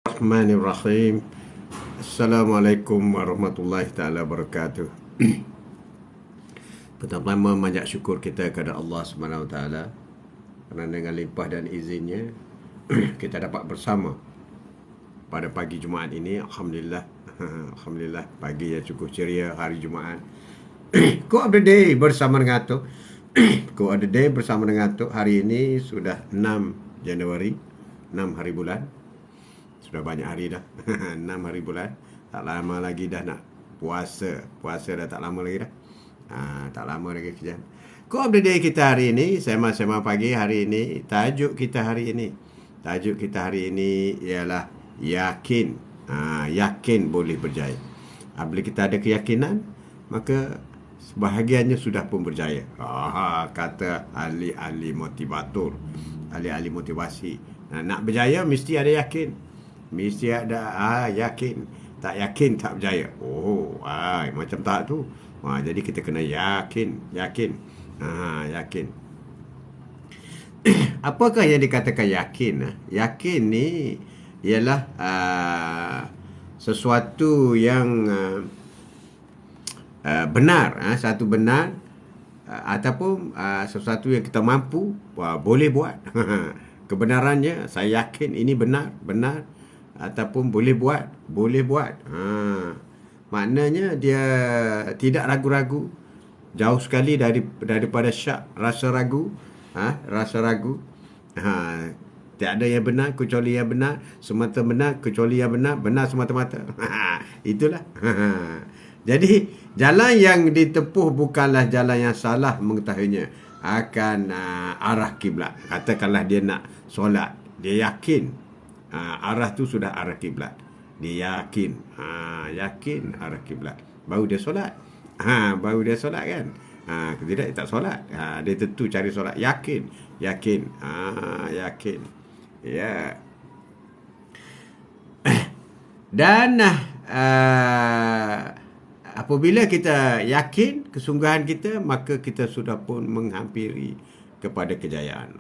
Bismillahirrahmanirrahim. Assalamualaikum warahmatullahi taala wabarakatuh. Pertama-tama banyak syukur kita kepada Allah Subhanahu Wa Taala kerana dengan limpah dan izinnya kita dapat bersama pada pagi Jumaat ini. Alhamdulillah. Alhamdulillah, pagi yang cukup ceria hari Jumaat. Quote of the day bersama dengan Atuk. Quote of the day bersama dengan Atuk. Hari ini sudah 6 Januari, 6 hari bulan. Sudah banyak hari dah. 6 hari bulan. Tak lama lagi dah nak puasa. Puasa dah tak lama lagi dah. Tak lama lagi kejap. Quote of the day kita hari ini, sema-sema pagi hari ini, tajuk kita hari ini. Tajuk kita hari ini ialah yakin. Yakin boleh berjaya. Bila kita ada keyakinan, maka sebahagiannya sudah pun berjaya. Kata ahli-ahli motivator, ahli-ahli motivasi. Nak berjaya mesti ada yakin. Mesti ada yakin. Tak yakin tak berjaya. Macam tak tu. Jadi kita kena yakin. Yakin. Apakah yang dikatakan yakin? Yakin ni ialah sesuatu yang benar. Satu benar ataupun sesuatu yang kita mampu boleh buat. Kebenarannya saya yakin ini benar ataupun boleh buat. Maknanya dia tidak ragu-ragu, jauh sekali daripada syak, rasa ragu. Tiada yang benar kecuali yang benar, semata benar kecuali yang benar semata-mata. Itulah. Jadi jalan yang ditempuh bukanlah jalan yang salah mengetahuinya akan arah kiblat. Katakanlah dia nak solat, dia yakin arah tu sudah arah kiblat. Dia yakin, yakin arah kiblat. Baru dia solat. Baru dia solat kan. Tidak, dia tak solat. Dia tentu cari solat. Yakin. Yakin. Ya. Dan apabila kita yakin kesungguhan kita, maka kita sudah pun menghampiri kepada kejayaan.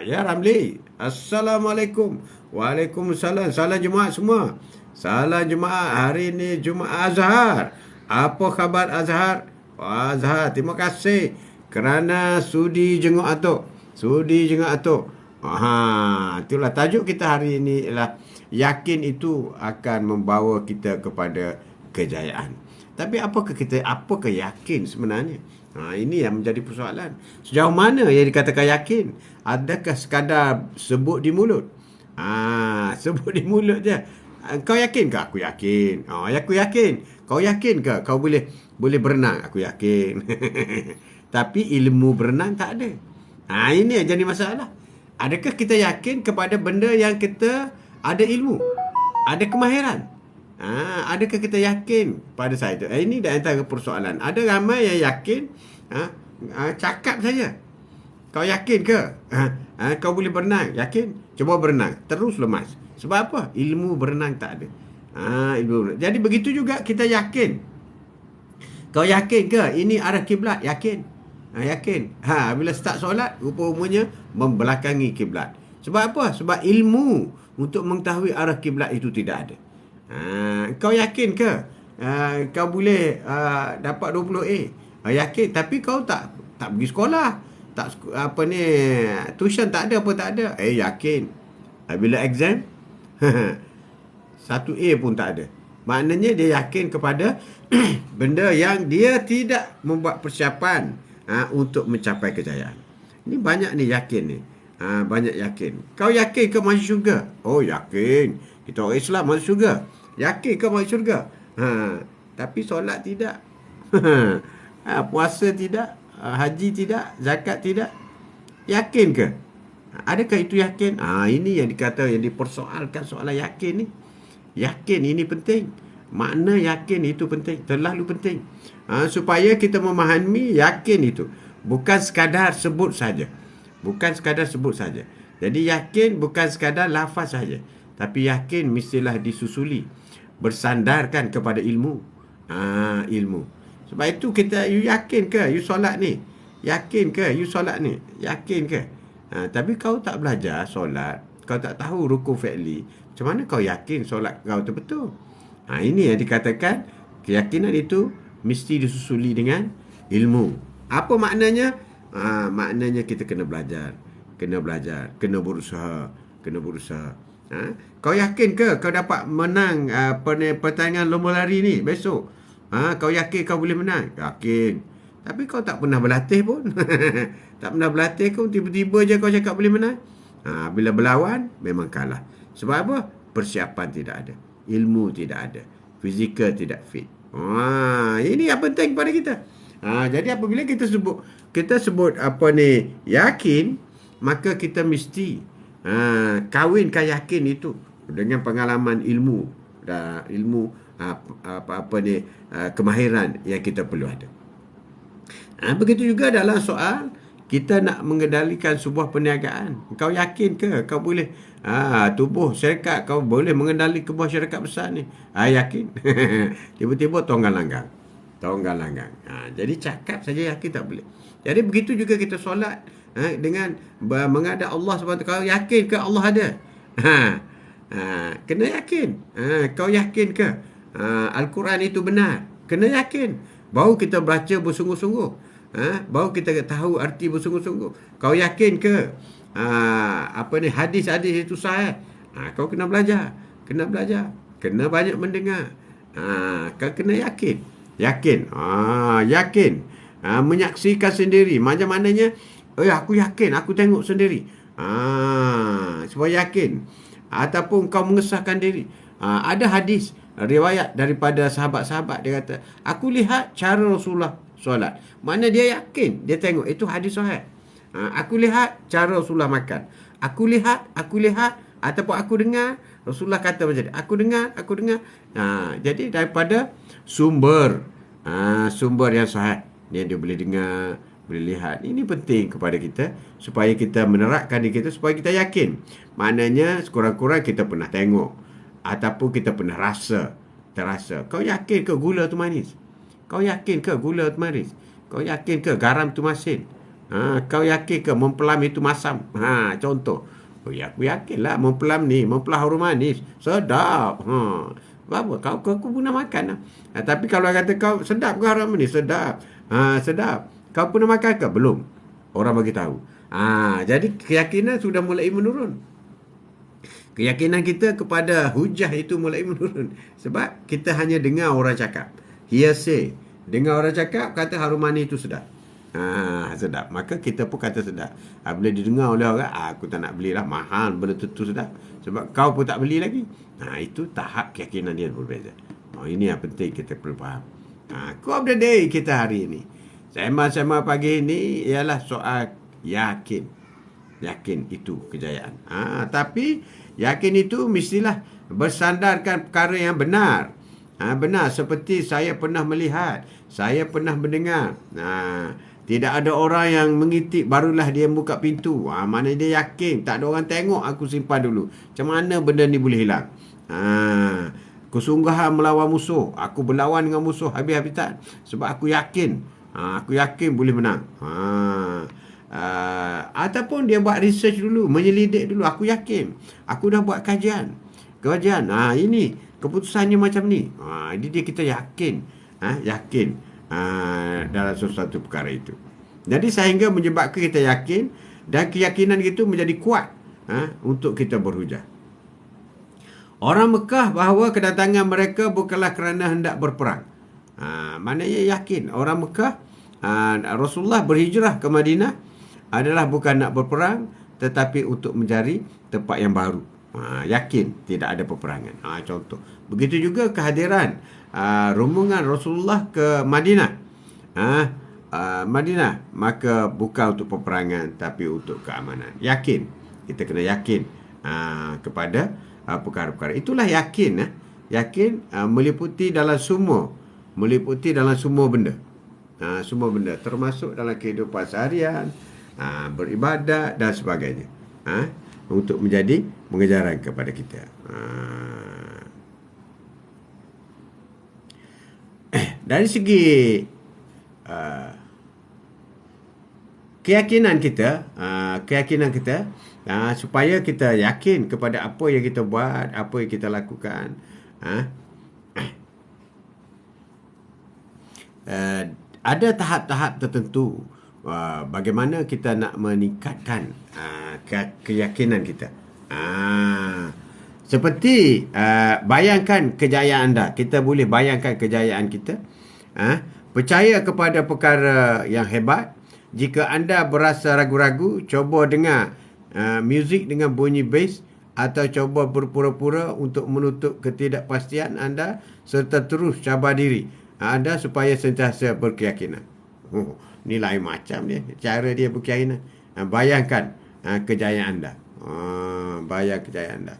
Ya Ramli. Assalamualaikum. Waalaikumsalam. Salam Jumaat semua. Salam Jumaat. Hari ini Jumaat Azhar. Apa khabar Azhar? Azhar, terima kasih kerana sudi jenguk Atuk. Itulah tajuk kita hari ini ialah yakin itu akan membawa kita kepada kejayaan. Tapi apakah yakin sebenarnya? Ini yang menjadi persoalan. Sejauh mana yang dikatakan yakin? Adakah sekadar sebut di mulut? Sebut di mulut je. Kau yakin ke? Aku yakin. Aku yakin. Kau yakin ke? Kau boleh berenang? Aku yakin. Tapi ilmu berenang tak ada. Ini yang jadi masalah. Adakah kita yakin kepada benda yang kita ada ilmu? Ada kemahiran? Adakah kita yakin pada saat itu? Ini di antara persoalan. Ada ramai yang yakin, cakap saja. Kau yakin ke? Kau boleh berenang? Yakin? Cuba berenang. Terus lemas. Sebab apa? Ilmu berenang tak ada. Ilmu berenang. Jadi begitu juga kita yakin. Kau yakin ke? Ini arah kiblat? Yakin. Yakin. Bila start solat, rupa-rupanya membelakangi kiblat. Sebab apa? Sebab ilmu untuk mengetahui arah kiblat itu tidak ada. Kau yakin ke? Kau boleh dapat 20A? Yakin. Tapi kau tak pergi sekolah. Tuition tak ada, apa tak ada. Yakin. Bila exam 1A pun tak ada. Maknanya dia yakin kepada benda yang dia tidak membuat persiapan untuk mencapai kejayaan. Ini banyak ni yakin ni. Banyak yakin. Kau yakin ke masuk syurga? Yakin. Kita orang Islam masuk syurga. Yakin ke masuk syurga? Tapi solat tidak. Puasa tidak. Haji tidak. Zakat tidak. Yakin ke? Adakah itu yakin? Ini yang dipersoalkan soalan yakin ni. Yakin ini penting. Makna yakin itu penting. Terlalu penting. Supaya kita memahami yakin itu. Bukan sekadar sebut saja. Jadi yakin bukan sekadar lafaz saja. Tapi yakin mestilah disusuli. Bersandarkan kepada ilmu. Ilmu. Sebab itu you yakin ke? You solat ni? Yakin ke? You solat ni? Yakin ke? Tapi kau tak belajar solat. kau tak tahu rukun fi'li, macam mana kau yakin solat kau tu betul? Ini yang dikatakan keyakinan itu mesti disusuli dengan ilmu. Apa maknanya? Maknanya kita kena belajar, kena berusaha, kena berusaha. Kau yakin ke kau dapat menang pertandingan lomba lari ni besok? Kau yakin kau boleh menang? Yakin. Tapi kau tak pernah berlatih pun. Tak pernah berlatih kau, tiba-tiba je kau cakap boleh menang. Bila berlawan, memang kalah. Sebab apa? Persiapan tidak ada. Ilmu tidak ada. Fizikal tidak fit. Ini yang penting pada kita. Jadi apabila kita sebut apa ni, yakin, maka kita mesti kawinkan yakin itu dengan pengalaman ilmu. Kemahiran yang kita perlu ada. Begitu juga dalam soal kita nak mengendalikan sebuah perniagaan. Kau yakin ke kau boleh tubuh syarikat kau boleh mengendali sebuah syarikat besar ni? Yakin. Tiba-tiba tonggang langgang. Jadi cakap saja yakin tak boleh. Jadi begitu juga kita solat dengan menghadap Allah SWT. Kau yakin ke Allah ada? Kena yakin. Kau yakin ke Al-Quran itu benar? Kena yakin. Baru kita baca bersungguh-sungguh. Baru kita tahu arti bersungguh-sungguh. Kau yakin ke hadis-hadis itu sahih? Kau kena belajar. Kena banyak mendengar. Kau kena yakin. Yakin. Menyaksikan sendiri. Macam mananya? Aku yakin. Aku tengok sendiri. Supaya yakin. Ataupun kau mengesahkan diri. Ada hadis riwayat daripada sahabat-sahabat, dia kata, aku lihat cara Rasulullah solat. Mana dia yakin, dia tengok itu hadis sahih. Aku lihat cara Rasulullah makan. Aku lihat ataupun aku dengar Rasulullah kata macam ni. Aku dengar. Jadi daripada sumber yang sahih yang dia boleh dengar, boleh lihat. Ini penting kepada kita supaya kita menerapkan diri kita, supaya kita yakin. Maknanya sekurang-kurang kita pernah tengok ataupun kita pernah terasa. Kau yakin ke gula tu manis? Kau yakin ke gula tu manis? Kau yakin ke garam tu masin? Kau yakin ke mempelam itu masam? Contoh. Aku yakin lah mempelam harum manis. Sedap. Apa? Kau pernah makan lah. Tapi kalau kata kau sedap ke harum manis? Sedap. Sedap. Kau pernah makan ke? Belum. Orang bagi tahu. Jadi keyakinan sudah mulai menurun. Keyakinan kita kepada hujah itu mulai menurun. Sebab kita hanya dengar orang cakap. Hearsay. Dengar orang cakap, kata harum manis itu sedap. Sedap. Maka kita pun kata sedap. Bila didengar oleh orang, aku tak nak belilah. Mahal, benda tu sedap. Sebab kau pun tak beli lagi. Itu tahap keyakinan dia berbeza. Ini yang penting kita perlu faham. Quote of the day kita hari ini. Sembang-sembang pagi ini ialah soal yakin. Yakin itu kejayaan. Tapi yakin itu mestilah bersandarkan perkara yang benar. Benar, seperti saya pernah melihat, saya pernah mendengar. Tidak ada orang yang mengintip barulah dia buka pintu. Mana dia yakin, tak ada orang tengok, aku simpan dulu. Macam mana benda ni boleh hilang? Kesungguhan melawan musuh. Aku berlawan dengan musuh habis-habisan. Sebab aku yakin. Aku yakin boleh menang. Ataupun dia buat research dulu, menyelidik dulu. Aku yakin. Aku dah buat kajian. Ini keputusannya macam ni. Jadi kita yakin. Yakin dalam sesuatu perkara itu. Jadi sehingga menyebabkan kita yakin, dan keyakinan itu menjadi kuat untuk kita berhujah. Orang Mekah bahawa kedatangan mereka bukanlah kerana hendak berperang. Maknanya yakin. Orang Mekah, Rasulullah berhijrah ke Madinah adalah bukan nak berperang, tetapi untuk mencari tempat yang baru. Yakin tidak ada peperangan. Contoh. Begitu juga kehadiran rombongan Rasulullah ke Madinah. Madinah, maka bukan untuk peperangan, tapi untuk keamanan. Yakin. Kita kena yakin kepada perkara-perkara. Itulah yakin. Yakin meliputi dalam semua benda. Semua benda, termasuk dalam kehidupan seharian, beribadat dan sebagainya. Untuk menjadi pengejaran kepada kita. Dari segi keyakinan kita supaya kita yakin kepada apa yang kita buat, apa yang kita lakukan. Ha? Ada tahap-tahap tertentu bagaimana kita nak meningkatkan keyakinan kita. Seperti bayangkan kejayaan anda. Kita boleh bayangkan kejayaan kita. Percaya kepada perkara yang hebat. Jika anda berasa ragu-ragu, coba dengar muzik dengan bunyi bass atau coba berpura-pura untuk menutup ketidakpastian anda serta terus cabar diri anda supaya sentiasa berkeyakinan. Ni lain macam dia. Cara dia berkeyakinan. Bayangkan kejayaan anda. Bayang kejayaan anda.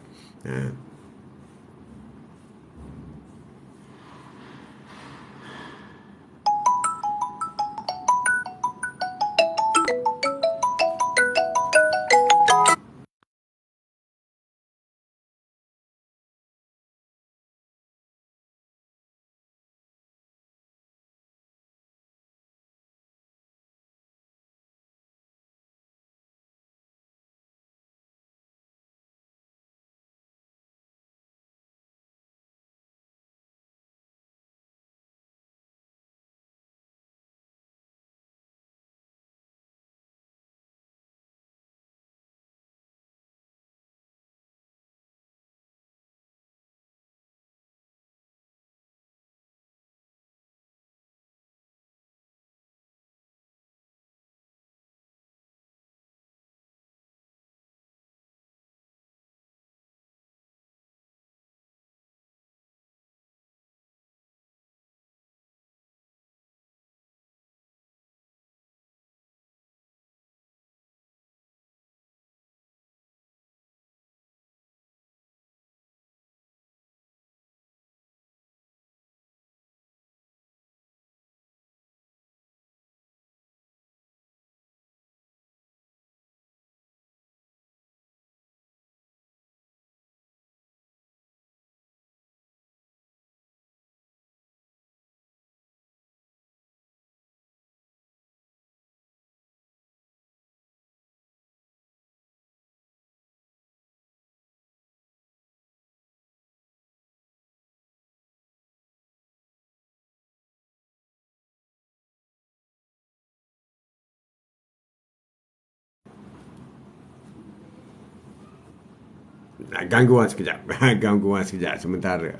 Gangguan sekejap. Gangguan sekejap sementara.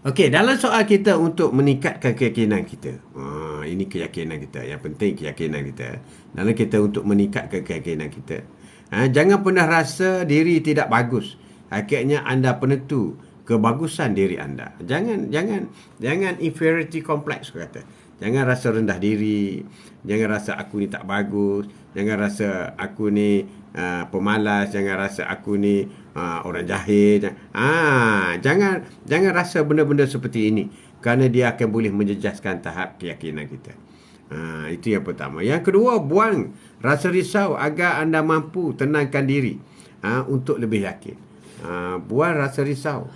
Okey, dalam soal kita untuk meningkatkan keyakinan kita. Ini keyakinan kita. Yang penting keyakinan kita. Dalam kita untuk meningkatkan keyakinan kita. Jangan pernah rasa diri tidak bagus. Akhirnya anda penentu kebagusan diri anda. Jangan inferiority complex kata. Jangan rasa rendah diri. Jangan rasa aku ni tak bagus. Jangan rasa aku ni pemalas. Jangan rasa aku ni orang jahil. Jangan rasa benda-benda seperti ini. Kerana dia akan boleh menjejaskan tahap keyakinan kita. Itu yang pertama. Yang kedua, buang rasa risau agar anda mampu tenangkan diri untuk lebih yakin. Buang rasa risau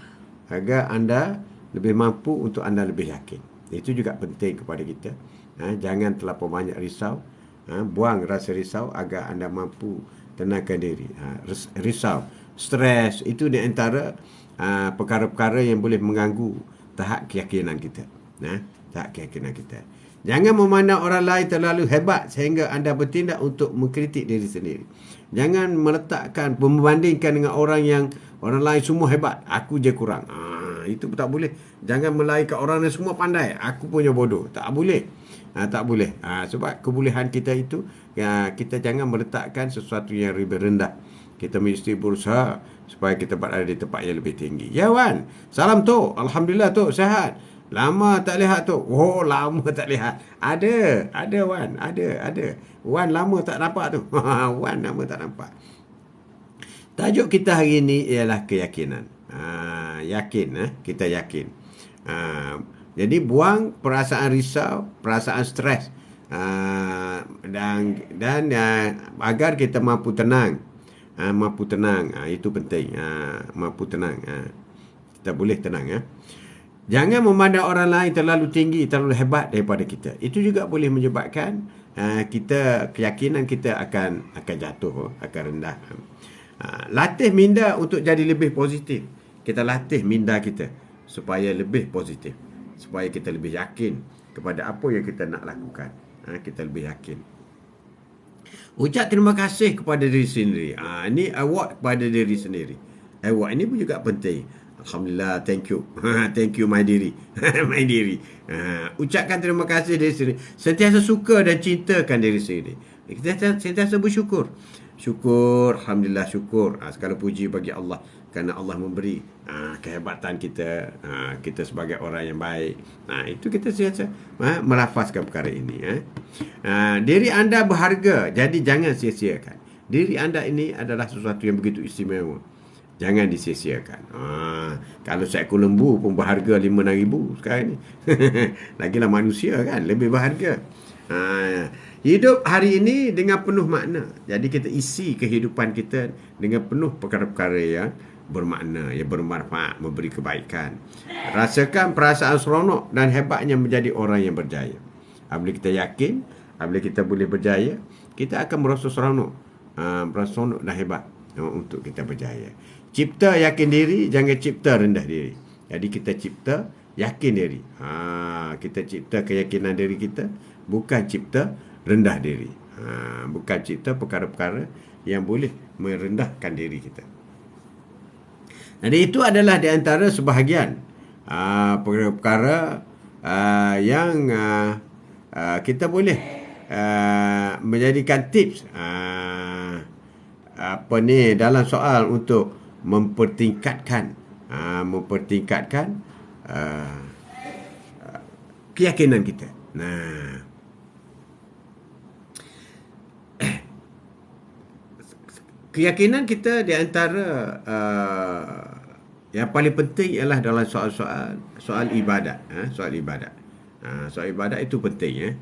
agar anda lebih mampu untuk anda lebih yakin. Itu juga penting kepada kita. Jangan terlalu banyak risau. Buang rasa risau agar anda mampu tenangkan diri. Risau, stres, itu di antara perkara-perkara yang boleh mengganggu tahap keyakinan kita. Tahap keyakinan kita. Jangan memandang orang lain terlalu hebat sehingga anda bertindak untuk mengkritik diri sendiri. Jangan meletakkan, membandingkan dengan orang lain semua hebat. Aku je kurang. Itu tak boleh. Jangan melainkan orang yang semua pandai. Aku punya bodoh. Tak boleh. Tak boleh. Sebab kebolehan kita itu, kita jangan meletakkan sesuatu yang lebih rendah. Kita mesti berusaha supaya kita berada di tempat yang lebih tinggi. Ya Wan, salam Tok. Alhamdulillah Tok, sihat. Lama tak lihat Tok. Oh, lama tak lihat. Ada Wan. Ada. Wan lama tak nampak tu. Wan lama tak nampak. Tajuk kita hari ini ialah keyakinan. Kita yakin. Jadi buang perasaan risau, perasaan stres, dan agar kita mampu tenang. Itu penting. Mampu tenang. Kita boleh tenang. Jangan memandang orang lain terlalu tinggi, terlalu hebat daripada kita. Itu juga boleh menyebabkan keyakinan kita akan jatuh, akan rendah. Latih minda untuk jadi lebih positif. Kita latih minda kita supaya lebih positif, supaya kita lebih yakin kepada apa yang kita nak lakukan. Kita lebih yakin. Ucap terima kasih kepada diri sendiri. Ini award kepada diri sendiri. Award ini pun juga penting. Alhamdulillah, thank you. Thank you my diri. My diri. Ucapkan terima kasih diri sendiri. Sentiasa suka dan cintakan diri sendiri. Kita sentiasa bersyukur. Syukur, Alhamdulillah syukur. Segala puji bagi Allah. Kerana Allah memberi kehebatan kita. Kita sebagai orang yang baik. Itu kita sentiasa melafazkan perkara ini. Diri anda berharga. Jadi jangan sia-siakan. Diri anda ini adalah sesuatu yang begitu istimewa. Jangan disia-siakan. Kalau seekor lembu pun berharga 5,000 sekarang ni. Lagilah manusia kan, lebih berharga. Hidup hari ini dengan penuh makna. Jadi kita isi kehidupan kita dengan penuh perkara-perkara yang bermakna, yang bermanfaat, memberi kebaikan. Rasakan perasaan seronok dan hebatnya menjadi orang yang berjaya. Apabila kita yakin, apabila kita boleh berjaya, kita akan merasa seronok. Merasa seronok dan hebat untuk kita berjaya. Cipta yakin diri, jangan cipta rendah diri. Jadi kita cipta yakin diri. Kita cipta keyakinan diri kita, bukan cipta rendah diri. Bukan cipta perkara-perkara yang boleh merendahkan diri kita. Jadi itu adalah di antara sebahagian perkara-perkara yang kita boleh menjadikan tips dalam soal untuk mempertingkatkan keyakinan kita. Keyakinan kita di antara yang paling penting ialah dalam soal ibadat. Soal ibadat. Soal ibadat itu penting.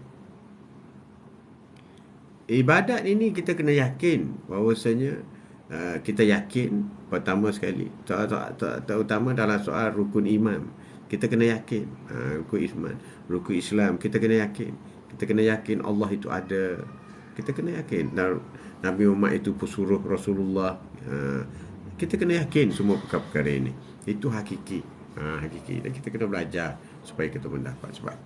Ibadat ini kita kena yakin bahawasanya kita yakin pertama sekali, terutama dalam soal rukun iman, kita kena yakin rukun iman, rukun Islam, kita kena yakin Allah itu ada, kita kena yakin Nabi Muhammad itu pesuruh Rasulullah, kita kena yakin semua perkara-perkara ini itu hakiki, dan kita kena belajar supaya kita mendapat sebab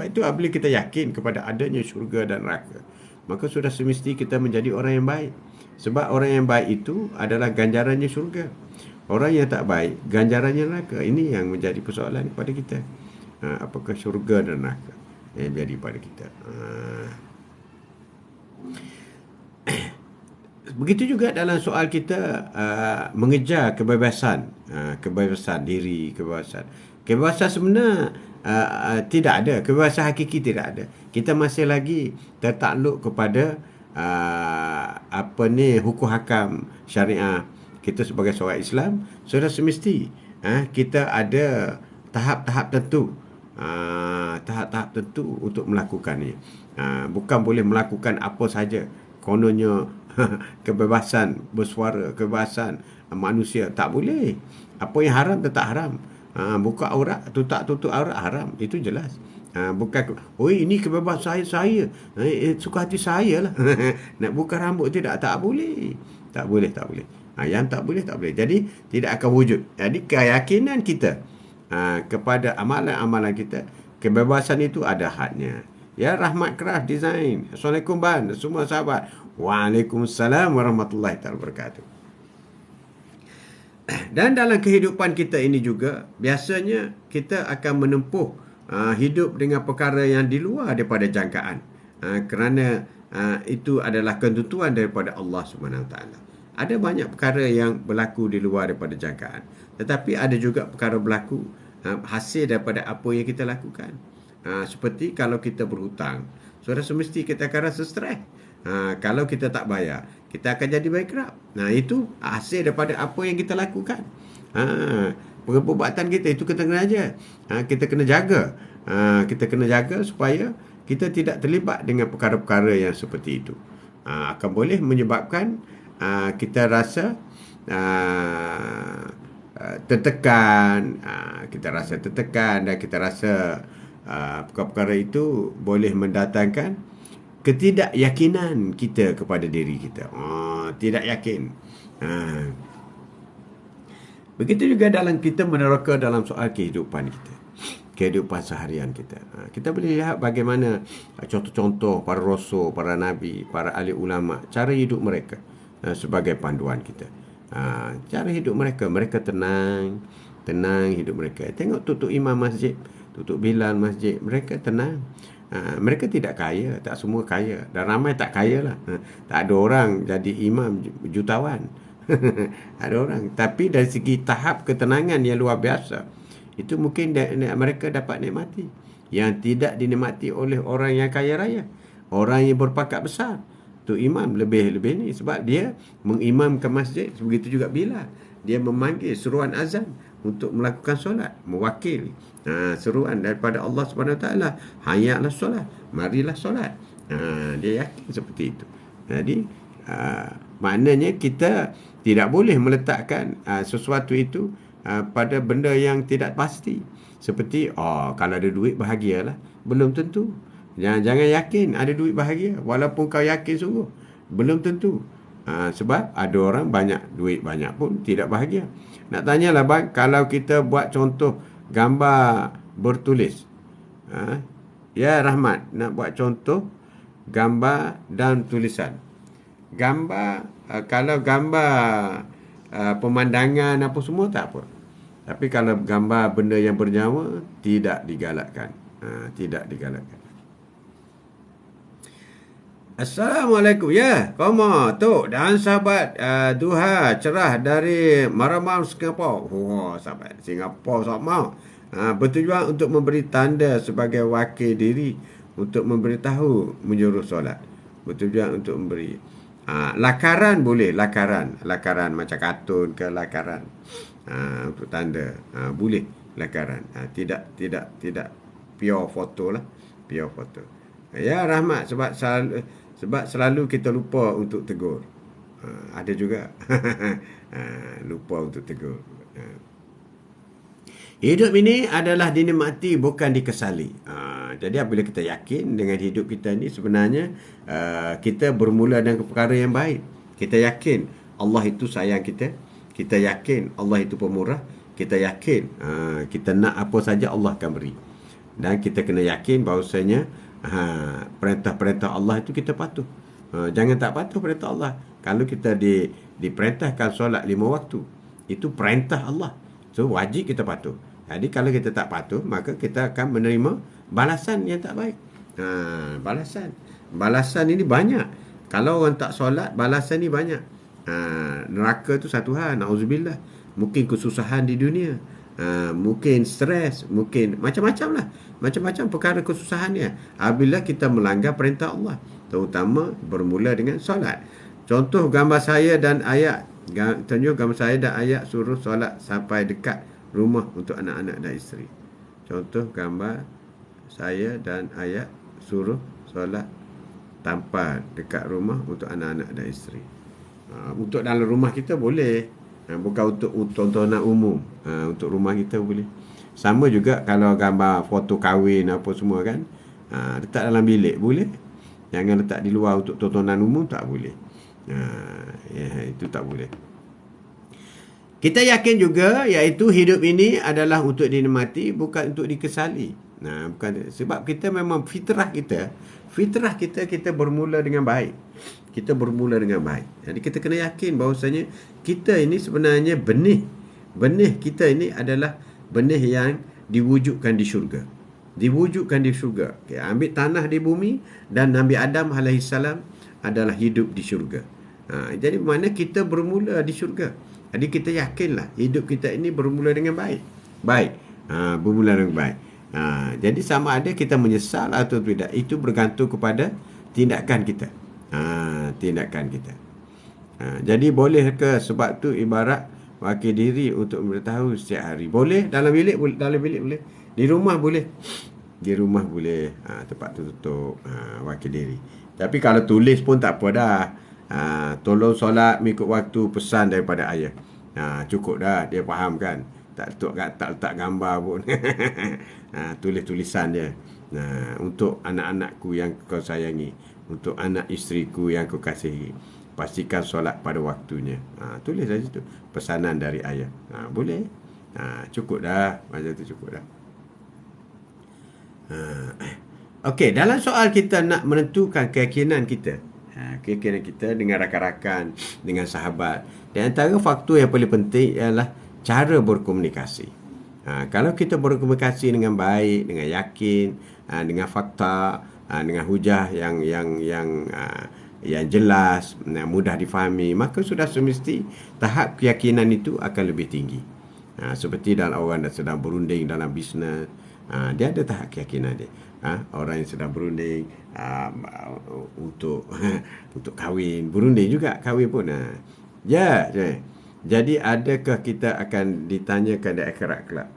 itu apabila kita yakin kepada adanya syurga dan neraka, maka sudah semesti kita menjadi orang yang baik. Sebab orang yang baik itu adalah ganjarannya syurga. Orang yang tak baik, ganjarannya neraka. Ini yang menjadi persoalan kepada kita. Apakah syurga dan neraka yang jadi pada kita. Begitu juga dalam soal kita mengejar kebebasan. Kebebasan diri, kebebasan sebenar tidak ada. Kebebasan hakiki tidak ada. Kita masih lagi tertakluk kepada hukum hakam syariah. Kita sebagai seorang Islam sudah semesti kita ada tahap-tahap tentu, tahap-tahap tentu untuk melakukannya. Bukan boleh melakukan apa saja kononnya. Kebebasan bersuara, kebebasan manusia, tak boleh. Apa yang haram tetap haram. Buka aurat, tutup aurat haram, itu jelas. Bukan, ini kebebasan saya suka hati saya lah. Nak buka rambut tak boleh. Tak boleh. Yang tak boleh. Jadi tidak akan wujud. Jadi keyakinan kita kepada amalan-amalan kita, kebebasan itu ada hadnya. Ya, Rahmat Craft Design. Assalamualaikum Ban, semua sahabat. Waalaikumsalam warahmatullahi wabarakatuh. Dan dalam kehidupan kita ini juga, biasanya kita akan menempuh hidup dengan perkara yang di luar daripada jangkaan. Kerana itu adalah ketentuan daripada Allah SWT. Ada banyak perkara yang berlaku di luar daripada jangkaan. Tetapi ada juga perkara berlaku hasil daripada apa yang kita lakukan. Seperti kalau kita berhutang, sudah semesti kita akan rasa stres. Kalau kita tak bayar, kita akan jadi bankrupt. Itu hasil daripada apa yang kita lakukan. Perbuatan kita itu kita kena aja. Kita kena jaga. Kita kena jaga supaya kita tidak terlibat dengan perkara-perkara yang seperti itu. Akan boleh menyebabkan kita rasa tertekan, kita rasa tertekan dan kita rasa perkara-perkara itu boleh mendatangkan ketidakyakinan kita kepada diri kita. Tidak yakin. Begitu juga dalam kita meneraka dalam soal kehidupan kita, kehidupan seharian kita. Kita boleh lihat bagaimana contoh-contoh para rasul, para nabi, para ahli ulama, cara hidup mereka sebagai panduan kita. Cara hidup mereka, mereka tenang hidup mereka. Tengok tutup imam masjid, tutup bilal masjid, mereka tenang. Mereka tidak kaya, tak semua kaya, dan ramai tak kaya lah. Tak ada orang jadi imam jutawan. Ada orang, tapi dari segi tahap ketenangan yang luar biasa, itu mungkin mereka dapat nikmati yang tidak dinikmati oleh orang yang kaya raya, orang yang berpangkat besar. Tu imam lebih ni sebab dia mengimamkan masjid. Begitu juga bila dia memanggil seruan azan untuk melakukan solat, mewakili seruan daripada Allah Subhanahu Wa Taala, hayyalah solat, marilah solat. Dia yakin seperti itu. Jadi maknanya kita tidak boleh meletakkan sesuatu itu pada benda yang tidak pasti. Seperti kalau ada duit bahagialah. Belum tentu. Jangan yakin ada duit bahagia walaupun kau yakin sungguh. Belum tentu. Sebab ada orang banyak duit banyak pun tidak bahagia. Nak tanyalah bang, kalau kita buat contoh gambar bertulis. Ya Rahmat, nak buat contoh gambar dan tulisan. Gambar, kalau gambar pemandangan apa semua tak apa. Tapi kalau gambar benda yang bernyawa, tidak digalakkan. Tidak digalakkan. Assalamualaikum. Ya, Koma, Tok dan sahabat Duha cerah dari Marymount, Singapura. Sahabat Singapura sama. Bertujuan untuk memberi tanda sebagai wakil diri untuk memberitahu menyuruh solat. Bertujuan untuk memberi lakaran boleh, lakaran macam kartun ke lakaran untuk tanda, boleh lakaran. Tidak pure foto lah, pure foto. Ya Rahmat, sebab selalu kita lupa untuk tegur. Ada juga lupa untuk tegur. Hidup ini adalah dinikmati, bukan dikesali. Jadi apabila kita yakin dengan hidup kita ni, sebenarnya kita bermula dengan perkara yang baik. Kita yakin Allah itu sayang kita. Kita yakin Allah itu pemurah. Kita yakin kita nak apa saja Allah akan beri. Dan kita kena yakin bahawasanya perintah-perintah Allah itu kita patuh. Jangan tak patuh perintah Allah. Kalau kita diperintahkan solat 5 waktu, itu perintah Allah. So wajib kita patuh. Jadi kalau kita tak patuh, maka kita akan menerima balasan yang tak baik. Balasan ini banyak. Kalau orang tak solat, balasan ni banyak. Neraka tu satu hal, na'udzubillah. Mungkin kesusahan di dunia, mungkin stres, mungkin macam-macam lah. Macam-macam perkara kesusahannya apabila kita melanggar perintah Allah, terutama bermula dengan solat. Contoh gambar saya dan ayat, tunjuk gambar saya dan ayat suruh solat sampai dekat rumah untuk anak-anak dan isteri. Contoh gambar saya dan ayat suruh solat tanpa dekat rumah untuk anak-anak dan isteri. Untuk dalam rumah kita boleh, bukan untuk tontonan umum. Untuk rumah kita boleh. Sama juga kalau gambar foto kahwin apa semua kan, letak dalam bilik boleh. Jangan letak di luar untuk tontonan umum, tak boleh. Itu tak boleh. Kita yakin juga iaitu hidup ini adalah untuk dinikmati, bukan untuk dikesali. Bukan, sebab kita memang fitrah kita bermula dengan baik. Kita bermula dengan baik. Jadi kita kena yakin bahawasanya kita ini sebenarnya benih kita ini adalah benih yang diwujudkan di syurga. Diwujudkan di syurga. Ambil tanah di bumi, dan Nabi Adam alaihissalam adalah hidup di syurga. Jadi mana kita bermula di syurga. Jadi kita yakinlah hidup kita ini bermula dengan baik. Bermula dengan baik. Jadi sama ada kita menyesal atau tidak, itu bergantung kepada tindakan kita. Jadi boleh ke, sebab tu ibarat wakil diri untuk memberitahu setiap hari. Boleh dalam bilik boleh. Di rumah boleh. Tempat tutup, wakil diri. Tapi kalau tulis pun tak apa dah. Tolong solat mengikut waktu, pesan daripada ayah. Cukup dah, dia faham kan. tak letak gambar pun. Tulis tulisan je. Untuk anak-anakku yang kau sayangi, untuk anak isteriku yang kau kasihi, pastikan solat pada waktunya. Tulis saja tu pesanan dari ayah. Boleh. Cukup dah. Macam tu cukup dah. Okey, dalam soal kita nak menentukan keyakinan kita, keyakinan kita dengan rakan-rakan, dengan sahabat, di antara faktor yang paling penting ialah cara berkomunikasi. Kalau kita berkomunikasi dengan baik, dengan yakin, dengan fakta, dengan hujah yang jelas, mudah difahami, maka sudah semesti tahap keyakinan itu akan lebih tinggi. Seperti dalam orang yang sedang berunding dalam bisnes, dia ada tahap keyakinan dia. Orang yang sedang berunding untuk kahwin, berunding juga kahwin pun. Jadi adakah kita akan ditanyakan di akhirat kelak?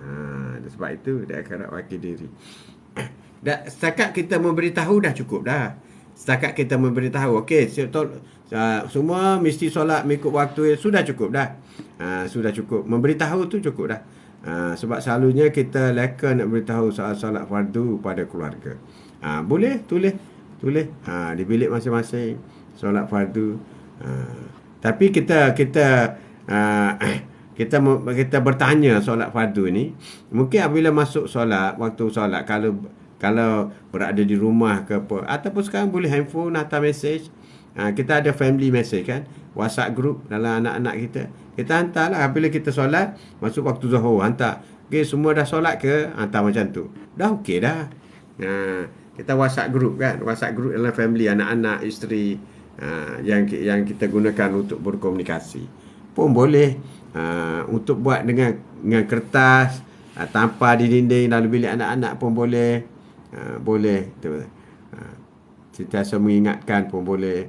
Sebab itu di akhirat wakil diri. Setakat kita memberitahu dah cukup dah. Setakat kita memberitahu, okey, semua mesti solat mengikut waktu, sudah cukup dah. Sudah cukup. Memberitahu tu cukup dah. Sebab selalunya kita leka nak beritahu soal solat fardu pada keluarga. Boleh tulis di bilik masing-masing solat fardu. Tapi kita bertanya solat fardu ni, mungkin apabila masuk solat, waktu solat, kalau berada di rumah ke apa, ataupun sekarang boleh handphone hantar mesej. Kita ada family message kan, WhatsApp group dalam anak-anak kita hantarlah apabila kita solat, masuk waktu zuhur, hantar, okey, semua dah solat ke, hantar macam tu, dah okey dah. Kita WhatsApp group kan, WhatsApp group dalam family, anak-anak, isteri, yang kita gunakan untuk berkomunikasi pun boleh. Untuk buat dengan kertas, tampar di dinding dalam bilik anak-anak pun boleh. Boleh sentiasa mengingatkan pun boleh.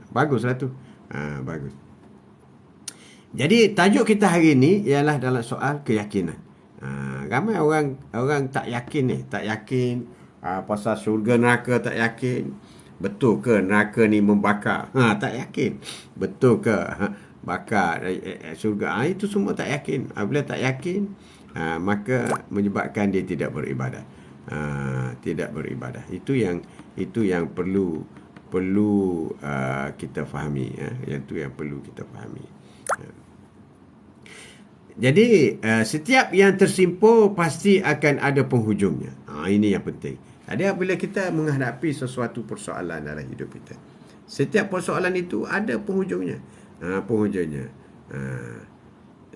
Baguslah tu. Bagus. Jadi tajuk kita hari ni ialah dalam soal keyakinan. Ramai orang tak yakin pasal syurga neraka, tak yakin. Betul ke neraka ni membakar? Tak yakin. Betul ke bakar syurga? Itu semua tak yakin. Apabila tak yakin, maka menyebabkan dia tidak beribadah. Tidak beribadah. Itu yang perlu kita fahami. Itu yang perlu kita fahami. Jadi setiap yang tersimpul pasti akan ada penghujungnya. Ini yang penting. Jadi apabila kita menghadapi sesuatu persoalan dalam hidup kita, setiap persoalan itu ada penghujungnya.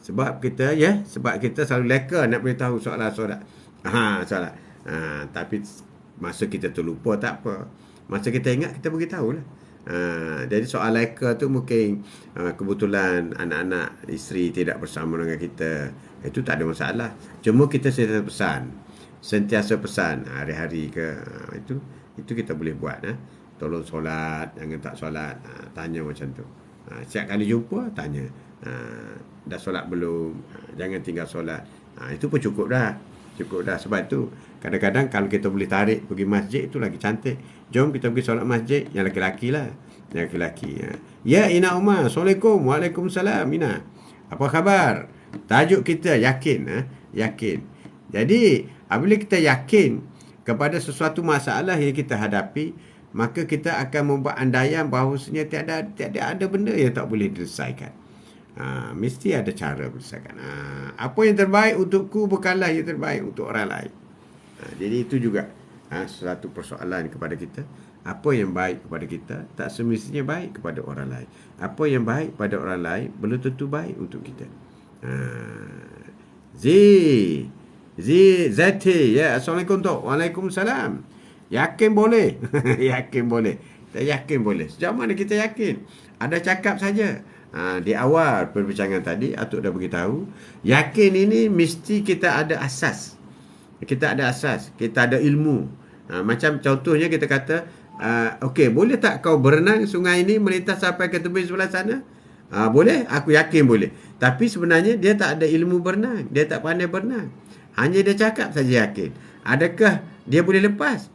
Sebab kita selalu leka nak beritahu soalan solat. Tapi masa kita terlupa tak apa. Masa kita ingat, kita beritahu lah. Jadi soal leka tu mungkin kebetulan anak-anak, isteri tidak bersama dengan kita, itu tak ada masalah. Cuma kita sentiasa pesan hari-hari ke, itu kita boleh buat. Tolong solat, jangan tak solat, tanya macam tu. Setiap kali jumpa tanya, dah solat belum, jangan tinggal solat. Itu pun cukup dah. Sebab tu kadang-kadang kalau kita boleh tarik pergi masjid, itu lagi cantik. Jom kita pergi solat masjid, yang lelaki lah. Yang lelaki. Ya Ina Umar, Assalamualaikum. Waalaikumsalam Ina. Apa khabar? Tajuk kita yakin. Yakin. Jadi apabila kita yakin kepada sesuatu masalah yang kita hadapi, maka kita akan membuat andaian bahawasanya tiada ada benda yang tak boleh diselesaikan. Mesti ada cara berdasarkan apa yang terbaik untukku bukanlah yang terbaik untuk orang lain. Jadi itu juga suatu persoalan kepada kita. Apa yang baik kepada kita tak semestinya baik kepada orang lain. Apa yang baik pada orang lain belum tentu baik untuk kita. Zati, ya, Assalamualaikum tu. Waalaikumsalam. Yakin boleh. Yakin boleh. Kita yakin boleh. Sejauh mana kita yakin? Ada cakap saja. Di awal perbincangan tadi, Atuk dah beritahu, yakin ini mesti kita ada asas. Kita ada asas. Kita ada ilmu. Macam contohnya kita kata, okey, boleh tak kau berenang sungai ini melintas sampai ke tepi sebelah sana? Boleh? Aku yakin boleh. Tapi sebenarnya dia tak ada ilmu berenang. Dia tak pandai berenang. Hanya dia cakap saja yakin. Adakah dia boleh lepas?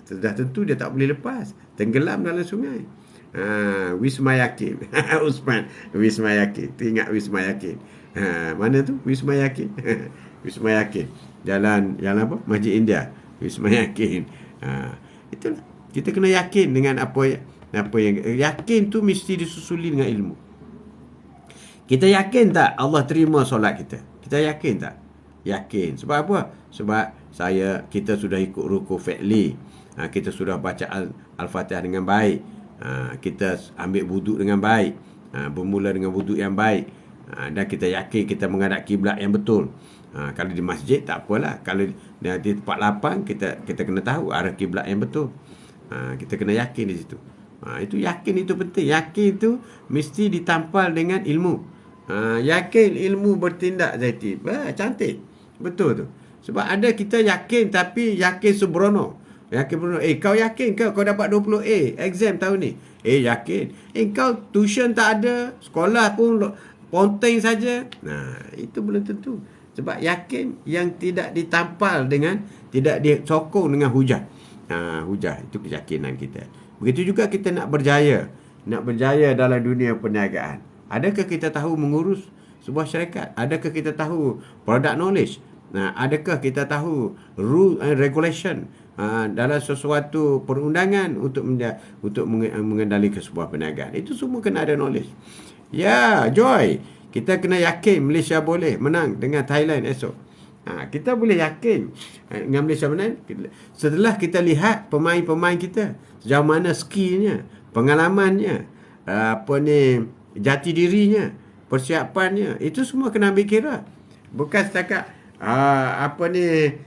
Sudah tentu dia tak boleh lepas. Tenggelam dalam sungai. Wisma yakin. Usman, Wisma yakin. Tu ingat Wisma yakin. Mana tu? Wisma Yakin. Wisma Yakin. Jalan apa? Masjid India. Wisma Yakin. Itulah. Kita kena yakin dengan apa yang yakin tu mesti disusuli dengan ilmu. Kita yakin tak Allah terima solat kita? Kita yakin tak? Yakin. Sebab apa? Sebab kita sudah ikut rukun fi'li. Kita sudah baca Al-Fatihah dengan baik. Kita ambil wuduk dengan baik. Bermula dengan wuduk yang baik. Dan kita yakin kita menghadap kiblat yang betul. Kalau di masjid tak apalah. Kalau di tempat lapang kita kena tahu arah kiblat yang betul. Kita kena yakin di situ. Itu yakin itu penting. Yakin itu mesti ditampal dengan ilmu. Yakin ilmu bertindak Zaiti. Cantik. Betul tu. Sebab ada kita yakin tapi yakin sembrono. Yakin sembrono. Kau yakin kau dapat 20A exam tahun ni? Yakin. Kau tuition tak ada, sekolah pun ponteng saja. Itu belum tentu. Sebab yakin yang tidak ditampal dengan, tidak disokong dengan hujah. Hujah itu keyakinan kita. Begitu juga kita nak berjaya dalam dunia perniagaan. Adakah kita tahu mengurus sebuah syarikat? Adakah kita tahu product knowledge? Adakah kita tahu rule and regulation dalam sesuatu perundangan untuk mengendalikan sebuah perniagaan? Itu semua kena ada knowledge. Ya, Joy, kita kena yakin Malaysia boleh menang dengan Thailand esok. Kita boleh yakin dengan Malaysia menang setelah kita lihat pemain-pemain kita sejauh mana skill-nya, pengalamannya, jati dirinya, persiapannya. Itu semua kena ambil kira. Bukan setakat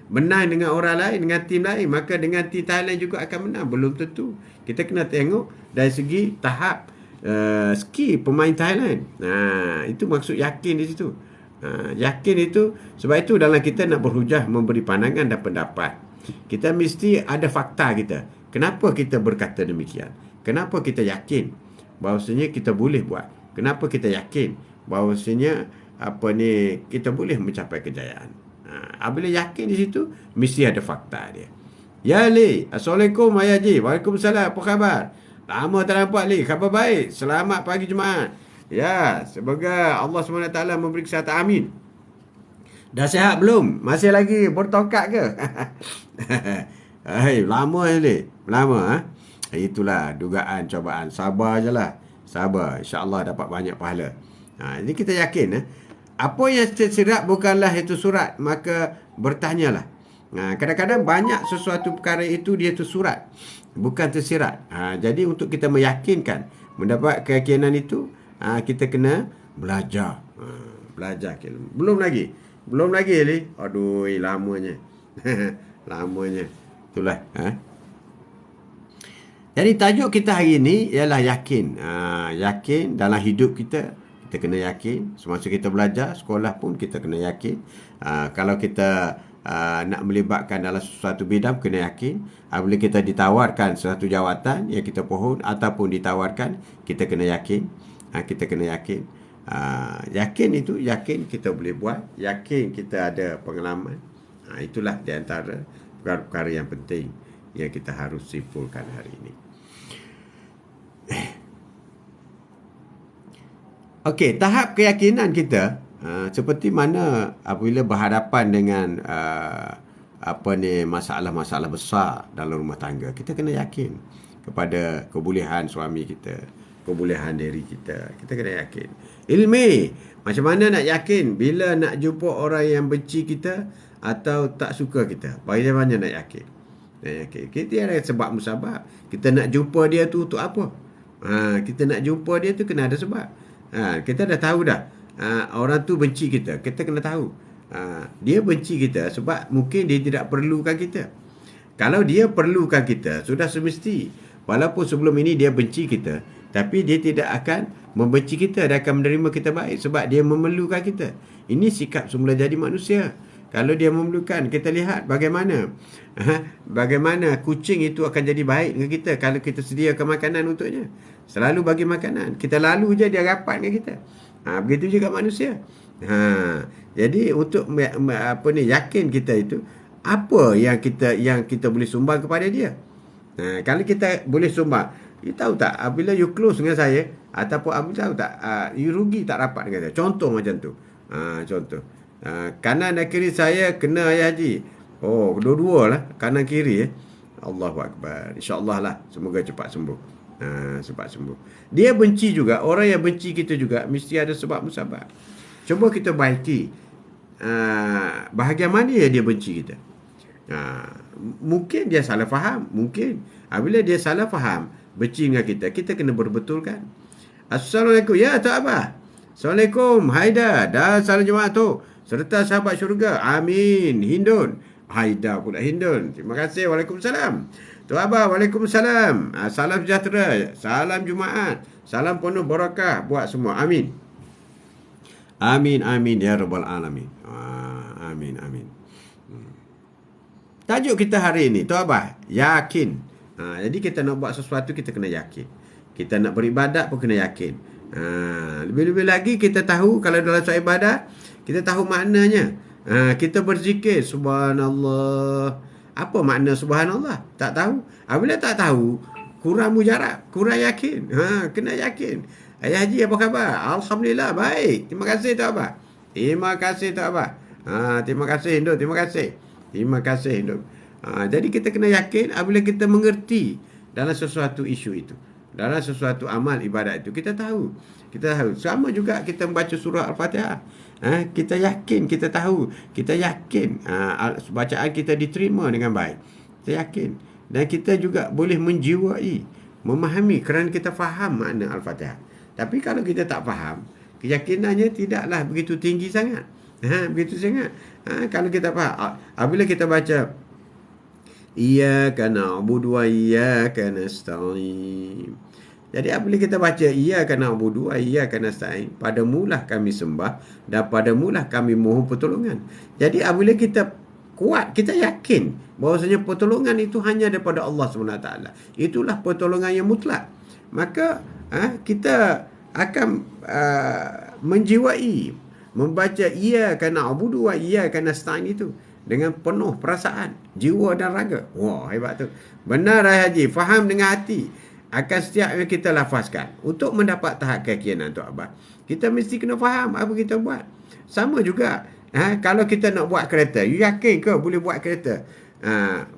menang dengan orang lain, dengan tim lain, maka dengan tim Thailand juga akan menang. Belum tentu. Kita kena tengok dari segi tahap skill pemain Thailand. Itu maksud yakin di situ. Yakin itu, sebab itu dalam kita nak berhujah, memberi pandangan dan pendapat, kita mesti ada fakta kita. Kenapa kita berkata demikian? Kenapa kita yakin bahawasanya kita boleh buat? Kenapa kita yakin bahawasanya kita boleh mencapai kejayaan? Bila yakin di situ, mesti ada fakta dia. Ya Ali, Assalamualaikum Ayaji. Waalaikumsalam, apa khabar? Lama tak nampak Ali. Khabar baik. Selamat pagi Jumaat. Ya, semoga Allah SWT memberi kesihatan. Amin. Dah sihat belum? Masih lagi bertokat ke? Lama Ali. Lama. Itulah dugaan cobaan. Sabar je lah. Sabar. InsyaAllah dapat banyak pahala. Jadi kita yakin. Apa yang tersirat bukanlah itu surat. Maka bertanyalah. Kadang-kadang banyak sesuatu perkara itu dia tersurat. Bukan tersirat. Jadi untuk kita meyakinkan, mendapat keyakinan itu, kita kena belajar. Belajar. Belum lagi Ali. Aduh, lamanya. Lamanya. Itulah. Jadi tajuk kita hari ini ialah yakin. Yakin dalam hidup kita. Kita kena yakin. Semasa kita belajar, sekolah pun kita kena yakin. Kalau kita nak melibatkan dalam sesuatu bidang, kena yakin. Bila kita ditawarkan sesuatu jawatan yang kita pohon ataupun ditawarkan, kita kena yakin. Kita kena yakin. Yakin itu, yakin kita boleh buat. Yakin kita ada pengalaman. Itulah di antara perkara-perkara yang penting yang kita harus simpulkan hari ini. Okey, tahap keyakinan kita seperti mana apabila berhadapan dengan masalah-masalah besar dalam rumah tangga. Kita kena yakin kepada kebolehan suami kita, kebolehan diri kita. Kita kena yakin. Ilmi, macam mana nak yakin bila nak jumpa orang yang benci kita atau tak suka kita? Bagaimana nak yakin? Kita ada sebab musabab. Kita nak jumpa dia tu untuk apa? Kita nak jumpa dia tu kena ada sebab. Kita dah tahu dah. Orang tu benci kita. Kita kena tahu. Dia benci kita sebab mungkin dia tidak perlukan kita. Kalau dia perlukan kita, sudah semesti. Walaupun sebelum ini dia benci kita, tapi dia tidak akan membenci kita. Dia akan menerima kita baik sebab dia memerlukan kita. Ini sikap semula jadi manusia. Kalau dia memerlukan, kita lihat bagaimana kucing itu akan jadi baik dengan kita kalau kita sediakan makanan untuknya. Selalu bagi makanan. Kita lalu je dia rapat dengan kita. Begitu juga manusia. Jadi untuk yakin kita itu, apa yang kita boleh sumbang kepada dia. Kalau kita boleh sumbang, you tahu tak, bila you close dengan saya ataupun you tahu tak, you rugi tak rapat dengan saya. Contoh macam tu. Contoh. Kanan dan kiri saya kena ayah haji. Oh, dua-dua lah. Kanan kiri. Allahu Akbar. InsyaAllah lah. Semoga cepat sembuh. Cepat sembuh. Dia benci juga. Orang yang benci kita juga mesti ada sebab musabab. Cuba kita baiki. Bahagian mana yang dia benci kita? Mungkin dia salah faham. Mungkin. Bila dia salah faham, benci dengan kita, kita kena berbetulkan. Assalamualaikum. Ya, Tok Abah. Assalamualaikum. Haida. Dan salam jemaah tu. Serta sahabat syurga. Amin. Hindun. Haida pula Hindun. Terima kasih. Waalaikumsalam. Tok Abah. Waalaikumsalam. Salam sejahtera. Salam Jumaat. Salam penuh barakah buat semua. Amin. Amin. Amin. Ya Rabbal Alamin. Amin. Amin. Tajuk kita hari ini, Tok Abah, yakin. Jadi kita nak buat sesuatu, kita kena yakin. Kita nak beribadat pun kena yakin. Lebih-lebih lagi kita tahu kalau dalam soal ibadat, kita tahu maknanya. Kita berzikir subhanallah. Apa makna subhanallah? Tak tahu. Bila tak tahu, kurang mujarab, kurang yakin. Kena yakin. Ayah Haji apa khabar? Alhamdulillah baik. Terima kasih Tok Abah. Terima kasih Tok Abah. Terima kasih Hindu. Terima kasih. Terima kasih Hindu. Jadi kita kena yakin apabila kita mengerti dalam sesuatu isu itu. Dalam sesuatu amal ibadat itu. Kita tahu. Sama juga kita membaca surah Al-Fatihah. Kita yakin, kita tahu. Kita yakin bacaan kita diterima dengan baik. Kita yakin. Dan kita juga boleh menjiwai, memahami kerana kita faham makna Al-Fatihah. Tapi kalau kita tak faham, keyakinannya tidaklah begitu tinggi sangat. Begitu sangat. Kalau kita faham, apabila kita baca Iyyaka na'budu wa iyyaka nasta'in. Jadi apabila kita baca Iyyaka na'budu wa iyyaka nasta'in, padamulah kami sembah dan padamulah kami mohon pertolongan. Jadi apabila kita kuat, kita yakin bahawasanya pertolongan itu hanya daripada Allah SWT. Itulah pertolongan yang mutlak. Maka kita akan menjiwai membaca Iyyaka na'budu wa iyyaka nasta'in itu dengan penuh perasaan, jiwa dan raga. Wah, hebat tu. Benar Haji, faham dengan hati akan setiap yang kita lafazkan. Untuk mendapat tahap keyakinan Tok Abah, kita mesti kena faham apa kita buat. Sama juga kalau kita nak buat kereta, you yakin ke boleh buat kereta?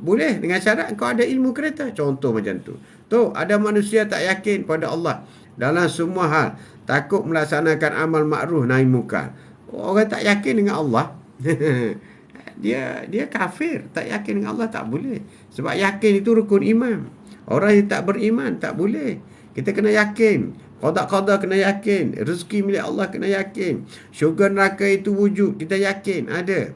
Boleh dengan syarat kau ada ilmu kereta. Contoh macam tu. Tu ada manusia tak yakin pada Allah dalam semua hal, takut melaksanakan amal makruh nahi munkar. Orang tak yakin dengan Allah dia kafir. Tak yakin dengan Allah tak boleh. Sebab yakin itu rukun iman. Orang yang tak beriman tak boleh. Kita kena yakin. Qada kena yakin. Rezeki milik Allah kena yakin. Syurga neraka itu wujud. Kita yakin ada.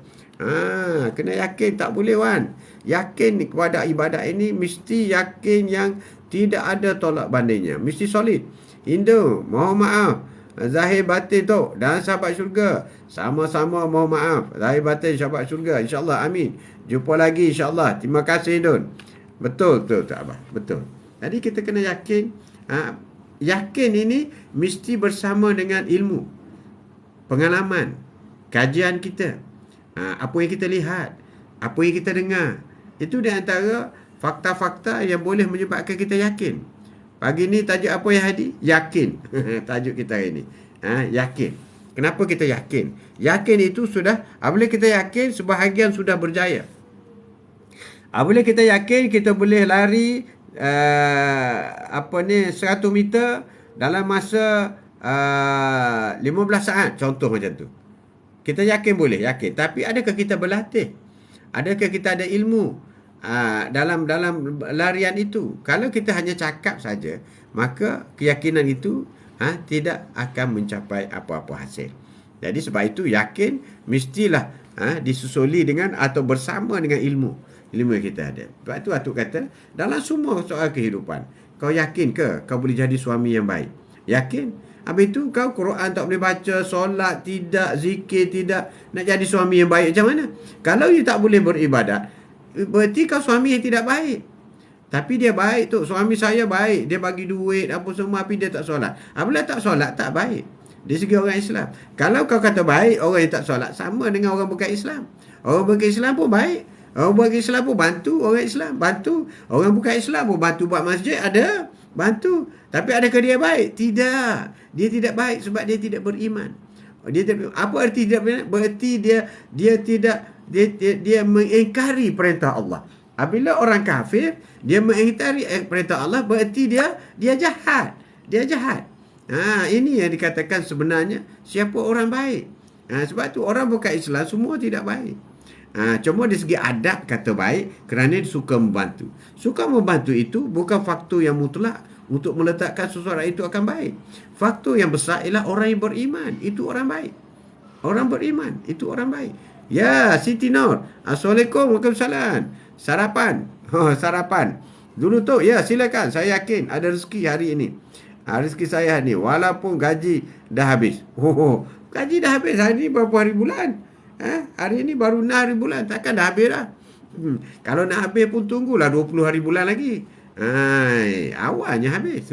Kena yakin. Tak boleh Wan. Yakin kepada ibadat ini mesti yakin yang tidak ada tolak bandingnya. Mesti solid. Hindu, mohon maaf. Zahir batin tu dan sahabat syurga, sama-sama mohon maaf. Zahir batin sahabat syurga, insyaAllah. Amin. Jumpa lagi insyaAllah. Terima kasih Dun. Betul tak Abah? Betul. Jadi kita kena yakin. Yakin ini mesti bersama dengan ilmu, pengalaman, kajian kita, apa yang kita lihat, apa yang kita dengar. Itu di antara fakta-fakta yang boleh menyebabkan kita yakin. Pagi ni tajuk apa ya Hadi? Yakin. Tajuk kita hari ni. Yakin. Kenapa kita yakin? Yakin itu sudah, apabila kita yakin, sebahagian sudah berjaya. Apabila kita yakin, kita boleh lari 100 meter dalam masa 15 saat. Contoh macam tu. Kita yakin boleh, yakin. Tapi adakah kita berlatih? Adakah kita ada ilmu dalam larian itu? Kalau kita hanya cakap saja, maka keyakinan itu tidak akan mencapai apa-apa hasil. Jadi sebab itu yakin mestilah disusuli dengan atau bersama dengan ilmu yang kita ada. Sebab itu Atuk kata, dalam semua soal kehidupan, kau yakin ke kau boleh jadi suami yang baik? Yakin? Habis itu kau Quran tak boleh baca, solat tidak, zikir tidak, nak jadi suami yang baik macam mana? Kalau you tak boleh beribadat, berarti kau suami yang tidak baik. Tapi dia baik tu, suami saya baik, dia bagi duit apa semua, tapi dia tak solat. Apabila tak solat, tak baik di segi orang Islam. Kalau kau kata baik, orang yang tak solat sama dengan orang bukan Islam. Orang bukan Islam pun baik. Orang bukan Islam pun bantu orang Islam, bantu. Orang bukan Islam pun bantu buat masjid, ada, bantu. Tapi adakah dia baik? Tidak. Dia tidak baik sebab dia tidak beriman. Apa arti tidak berminat? Berarti dia tidak dia mengingkari perintah Allah. Apabila orang kafir dia mengingkari perintah Allah, berarti dia jahat. Dia jahat. Ini yang dikatakan sebenarnya siapa orang baik. Sebab tu orang bukan Islam semua tidak baik. Cuma dari segi adab kata baik kerana dia suka membantu. Suka membantu itu bukan faktor yang mutlak untuk meletakkan seseorang itu akan baik. Faktor yang besar ialah orang yang beriman. Itu orang baik. Orang beriman. Itu orang baik. Ya, Siti Nur. Assalamualaikum. Waalaikumsalam. Sarapan. Sarapan. Dulu tu, ya silakan. Saya yakin ada rezeki hari ini. Rezeki saya ni. Walaupun gaji dah habis. Gaji dah habis. Hari ni berapa hari bulan? Hari ni baru 6 hari bulan. Takkan dah habis dah. Kalau nak habis pun tunggulah 20 hari bulan lagi. Awalnya habis.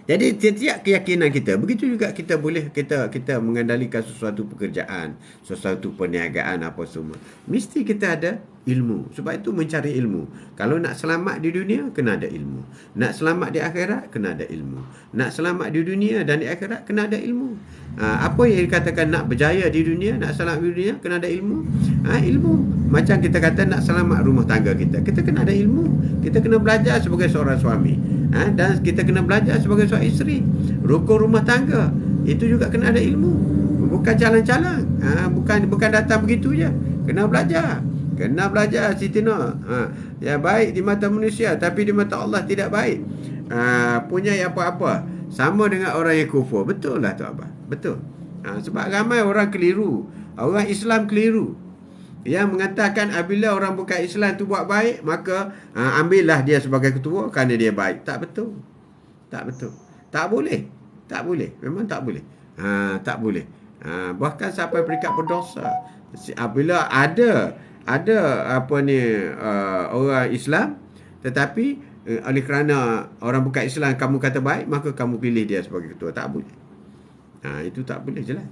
Jadi setiap keyakinan kita, begitu juga kita boleh kita mengendalikan sesuatu pekerjaan, sesuatu perniagaan apa semua. Mesti kita ada ilmu. Sebab itu mencari ilmu. Kalau nak selamat di dunia, kena ada ilmu. Nak selamat di akhirat, kena ada ilmu. Nak selamat di dunia dan di akhirat, kena ada ilmu. Apa yang dikatakan nak berjaya di dunia, nak selamat di dunia, kena ada ilmu. Ilmu. Macam kita kata nak selamat rumah tangga kita. Kita kena ada ilmu. Kita kena belajar sebagai seorang suami. Dan kita kena belajar sebagai seorang isteri. Rukun rumah tangga. Itu juga kena ada ilmu. Bukan jalan-jalan. Bukan datang begitu je. Kena belajar. Kena belajar Siti Nur. Ya baik di mata manusia tapi di mata Allah tidak baik. Punya apa-apa sama dengan orang yang kufur. Betul lah tu Abah. Betul. Sebab ramai orang keliru. Orang Islam keliru. Yang mengatakan apabila orang bukan Islam tu buat baik, maka ambillah dia sebagai ketua kerana dia baik. Tak betul. Tak betul. Tak boleh. Tak boleh. Memang tak boleh. Tak boleh. Bahkan sampai peringkat berdosa. Apabila ada orang Islam tetapi oleh kerana orang bukan Islam kamu kata baik, maka kamu pilih dia sebagai ketua. Tak boleh. Itu tak boleh jelas.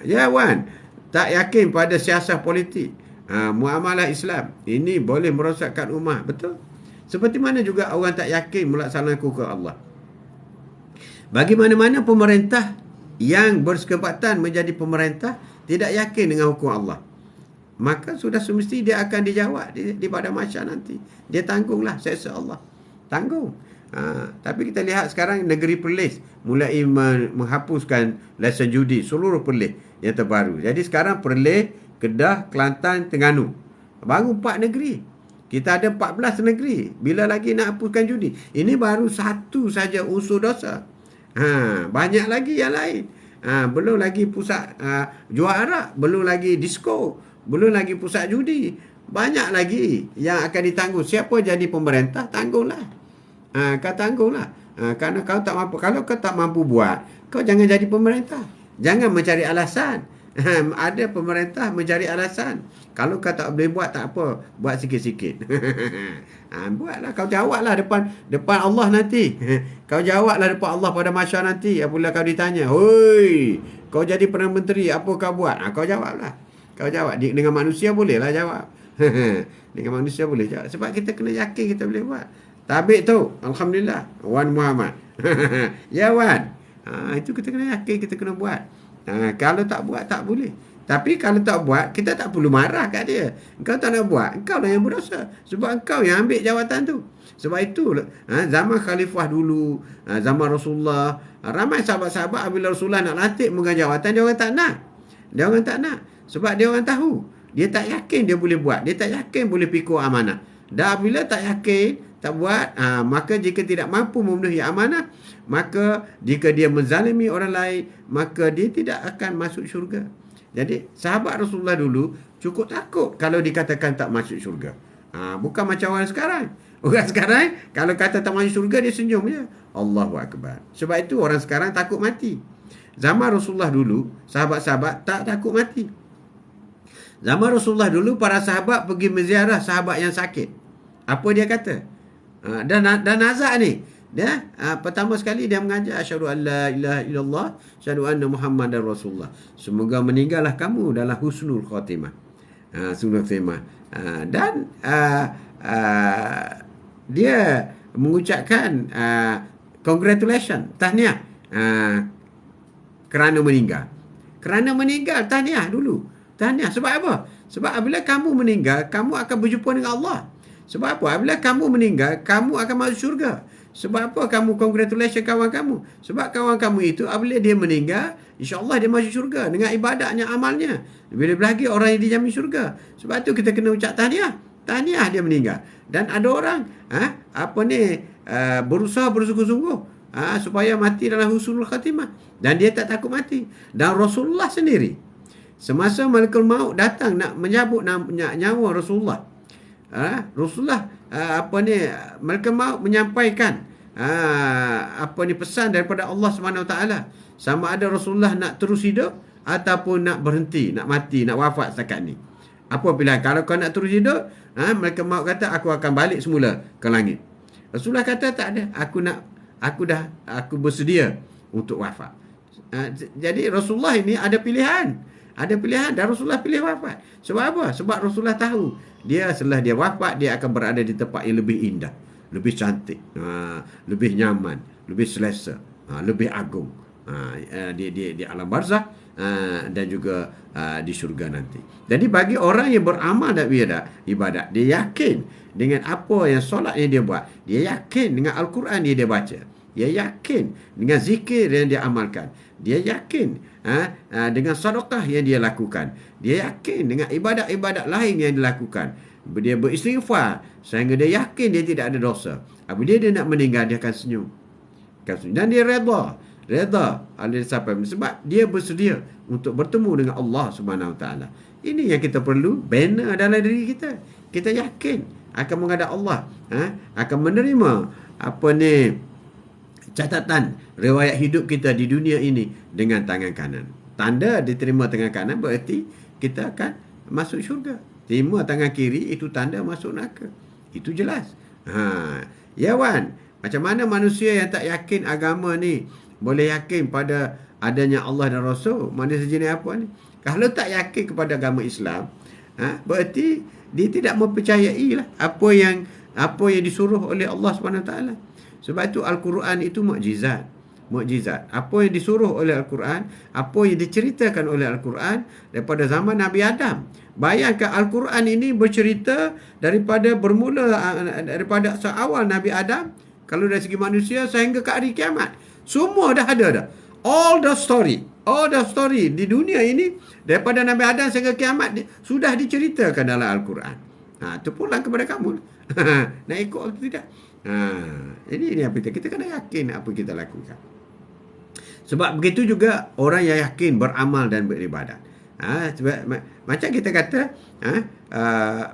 Ya Wan, tak yakin pada siasat politik, muamalah Islam ini boleh merosakkan umat. Betul. Seperti mana juga orang tak yakin melaksanakan hukum Allah. Bagi mana-mana pemerintah yang berkesempatan menjadi pemerintah tidak yakin dengan hukum Allah, maka sudah semesti dia akan dijawab di pada mahsyar nanti. Dia tanggunglah seksa Allah. Tanggung. Tapi kita lihat sekarang negeri Perlis mulai menghapuskan lesen judi seluruh Perlis yang terbaru. Jadi sekarang Perlis, Kedah, Kelantan, Terengganu. Baru 4 negeri. Kita ada 14 negeri. Bila lagi nak hapuskan judi? Ini baru satu saja unsur dosa. Banyak lagi yang lain. Belum lagi pusat jual arak, belum lagi disko, belum lagi pusat judi. Banyak lagi yang akan ditanggung. Siapa jadi pemerintah, tanggunglah. Kau tanggunglah. Kerana kau tak mampu. Kalau kau tak mampu buat, kau jangan jadi pemerintah. Jangan mencari alasan. Ada pemerintah mencari alasan. Kalau kau tak boleh buat, tak apa. Buat sikit-sikit. Buatlah. Kau jawablah depan Allah nanti. Kau jawablah depan Allah pada mahsyar nanti. Apabila kau ditanya, hoi, kau jadi Perdana Menteri, apa kau buat? Kau jawablah. Kau jawab. Dengan manusia bolehlah jawab. Dengan manusia boleh jawab. Sebab kita kena yakin kita boleh buat. Tabik tu. Alhamdulillah. Wan Muhammad. Ya Wan. Itu kita kena yakin kita kena buat. Kalau tak buat tak boleh. Tapi kalau tak buat, kita tak perlu marah kat dia. Engkau tak nak buat, engkau lah yang berdosa. Sebab engkau yang ambil jawatan tu. Sebab itu zaman Khalifah dulu, zaman Rasulullah, ramai sahabat-sahabat bila Rasulullah nak lantik megang jawatan, dia orang tak nak. Dia orang tak nak. Sebab dia orang tahu. Dia tak yakin dia boleh buat. Dia tak yakin boleh pikul amanah. Dan bila tak yakin, tak buat, maka jika tidak mampu memenuhi amanah, maka jika dia menzalimi orang lain, maka dia tidak akan masuk syurga. Jadi sahabat Rasulullah dulu cukup takut kalau dikatakan tak masuk syurga. Bukan macam orang sekarang. Orang sekarang kalau kata tak masuk syurga, dia senyum je. Allahu Akbar. Sebab itu orang sekarang takut mati. Zaman Rasulullah dulu, sahabat-sahabat tak takut mati. Zaman Rasulullah dulu, para sahabat pergi menziarah sahabat yang sakit. Apa dia kata? Dan nazak ni, dia pertama sekali dia mengajar asyhadu an la ilaha illallah, asyhadu anna muhammadar rasulullah. Semoga meninggallah kamu dalam husnul khatimah. Husnul khatimah. Dan dia mengucapkan congratulations, tahniah. kerana meninggal. Kerana meninggal, tahniah dulu. Tahniah. Sebab apa? Sebab apabila kamu meninggal, kamu akan berjumpa dengan Allah. Sebab apa? Apabila kamu meninggal, kamu akan masuk syurga. Sebab apa kamu congratulations kawan kamu? Sebab kawan kamu itu apabila dia meninggal, insya-Allah dia masuk syurga dengan ibadatnya, amalnya. Lebih lagi orang yang dijamin syurga. Sebab tu kita kena ucap tahniah. Tahniah dia meninggal. Dan ada orang berusaha bersungguh-sungguh supaya mati dalam husnul khatimah, dan dia tak takut mati. Dan Rasulullah sendiri, semasa malakul maut datang nak menyabut nyawa Rasulullah, Rasulullah malakul maut menyampaikan pesan daripada Allah SWT, sama ada Rasulullah nak terus hidup ataupun nak berhenti, nak mati, nak wafat setakat ni. Apa pilihan? Kalau kau nak terus hidup, malakul maut kata aku akan balik semula ke langit. Rasulullah kata tak ada, aku bersedia untuk wafat. Jadi Rasulullah ini ada pilihan. Ada pilihan, dan Rasulullah pilih wafat. Sebab apa? Sebab Rasulullah tahu setelah dia wafat, dia akan berada di tempat yang lebih indah, lebih cantik, lebih nyaman, lebih selesa, lebih agung, di alam barzakh, dan juga di syurga nanti. Jadi bagi orang yang beramal dan ibadat, dia yakin dengan apa yang solat yang dia buat, dia yakin dengan Al-Quran yang dia baca, dia yakin dengan zikir yang dia amalkan, dia yakin dengan sedekah yang dia lakukan, dia yakin dengan ibadat-ibadat lain yang dia lakukan, dia beristighfar sehingga dia yakin dia tidak ada dosa. Apabila dia nak meninggal, dia akan senyum. Dan dia reda sebab dia bersedia untuk bertemu dengan Allah Subhanahu Wa Taala. Ini yang kita perlu bina dalam diri kita. Kita yakin akan menghadap Allah, akan menerima catatan riwayat hidup kita di dunia ini dengan tangan kanan. Tanda diterima tangan kanan berarti kita akan masuk syurga. Terima tangan kiri itu tanda masuk neraka. Itu jelas. Ya Wan, macam mana manusia yang tak yakin agama ni boleh yakin pada adanya Allah dan Rasul? Mana sejenis apa ni? Kalau tak yakin kepada agama Islam, berarti dia tidak mempercayai lah apa yang disuruh oleh Allah SWT. Sebab itu Al-Quran itu mukjizat. Apa yang disuruh oleh Al-Quran, apa yang diceritakan oleh Al-Quran daripada zaman Nabi Adam. Bayangkan Al-Quran ini bercerita daripada seawal Nabi Adam, kalau dari segi manusia sehingga ke hari kiamat. Semua dah ada dah. All the story di dunia ini daripada Nabi Adam sehingga kiamat sudah diceritakan dalam Al-Quran. Itu pulang kepada kamu. Nak ikut atau tidak? Ini apa kita kena yakin apa kita lakukan. Sebab begitu juga orang yang yakin beramal dan beribadat. Macam kita kata,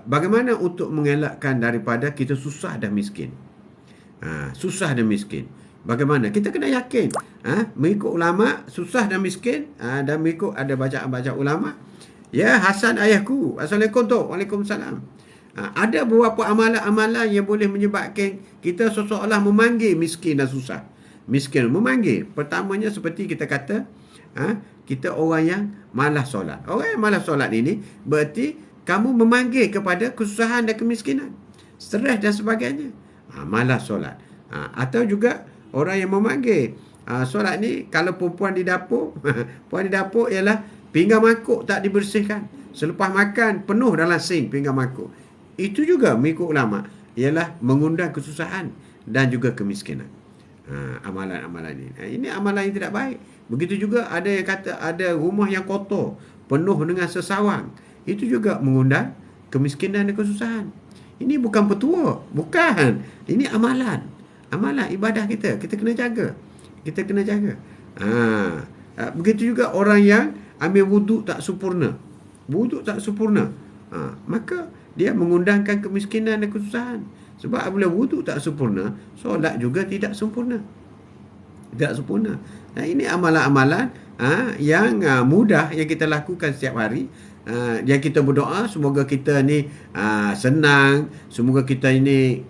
bagaimana untuk mengelakkan daripada kita susah dan miskin. Susah dan miskin. Bagaimana? Kita kena yakin. Mengikut ulama, susah dan miskin, dan mengikut ada bacaan-bacaan ulama. Ya, Hasan ayahku. Assalamualaikum tu. Waalaikumsalam. Ada beberapa amalan-amalan yang boleh menyebabkan kita seolah memanggil miskin dan susah. Miskin memanggil. Pertamanya seperti kita kata, kita orang yang malas solat. Orang yang malas solat ini berarti kamu memanggil kepada kesusahan dan kemiskinan, stres dan sebagainya. Malas solat. Atau juga orang yang memanggil solat ni, kalau perempuan di dapur, puan di dapur ialah pinggan mangkuk tak dibersihkan. Selepas makan penuh dalam sink pinggan mangkuk. Itu juga mengikut ulama ialah mengundang kesusahan dan juga kemiskinan. Amalan-amalan ini. Ini amalan yang tidak baik. Begitu juga ada yang kata ada rumah yang kotor, penuh dengan sesawang. Itu juga mengundang kemiskinan dan kesusahan. Ini bukan petua, bukan. Ini amalan. Amalan ibadah kita. Kita kena jaga. Begitu juga orang yang ambil wuduk tak sempurna. Maka dia mengundangkan kemiskinan dan kesusahan. Sebab apabila wuduk tak sempurna, solat juga tidak sempurna. Ini amalan-amalan yang mudah yang kita lakukan setiap hari. Yang kita berdoa semoga kita ni senang, semoga kita ini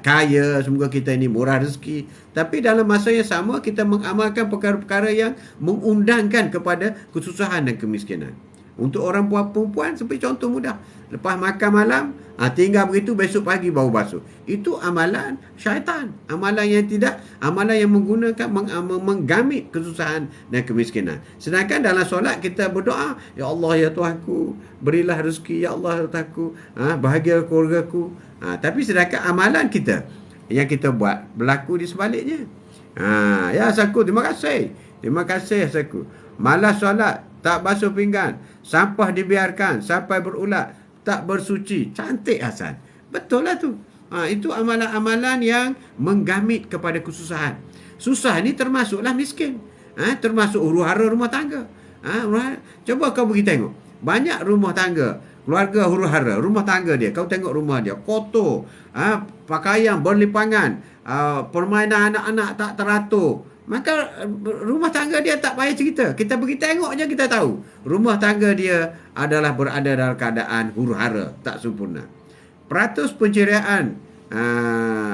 kaya, semoga kita ini murah rezeki. Tapi dalam masa yang sama kita mengamalkan perkara-perkara yang mengundangkan kepada kesusahan dan kemiskinan. Untuk orang perempuan seperti contoh mudah. Lepas makan malam, tinggal begitu, besok pagi baru basuh. Itu amalan syaitan. Amalan yang menggunakan, menggamit kesusahan dan kemiskinan. Sedangkan dalam solat kita berdoa, Ya Allah, Ya Tuhanku, berilah rezeki, Ya Allah, Ya Tuhanku, bahagia keluargaku. Tapi sedangkan amalan kita yang kita buat berlaku di sebaliknya. Ya Asaku, terima kasih. Terima kasih Asaku. Malas solat, tak basuh pinggan, sampah dibiarkan sampai berulat, tak bersuci. Cantik Hasan. Betul lah tu. Itu amalan-amalan yang menggamit kepada kesusahan. Susah ni termasuklah miskin. Termasuk huru-hara rumah tangga. Coba kau pergi tengok. Banyak rumah tangga, keluarga huru-hara, rumah tangga dia. Kau tengok rumah dia kotor. Pakaian berlipangan. Permainan anak-anak tak teratur. Maka rumah tangga dia tak payah cerita. Kita pergi tengok je kita tahu. Rumah tangga dia adalah berada dalam keadaan huru-hara, tak sempurna. Peratus penceraian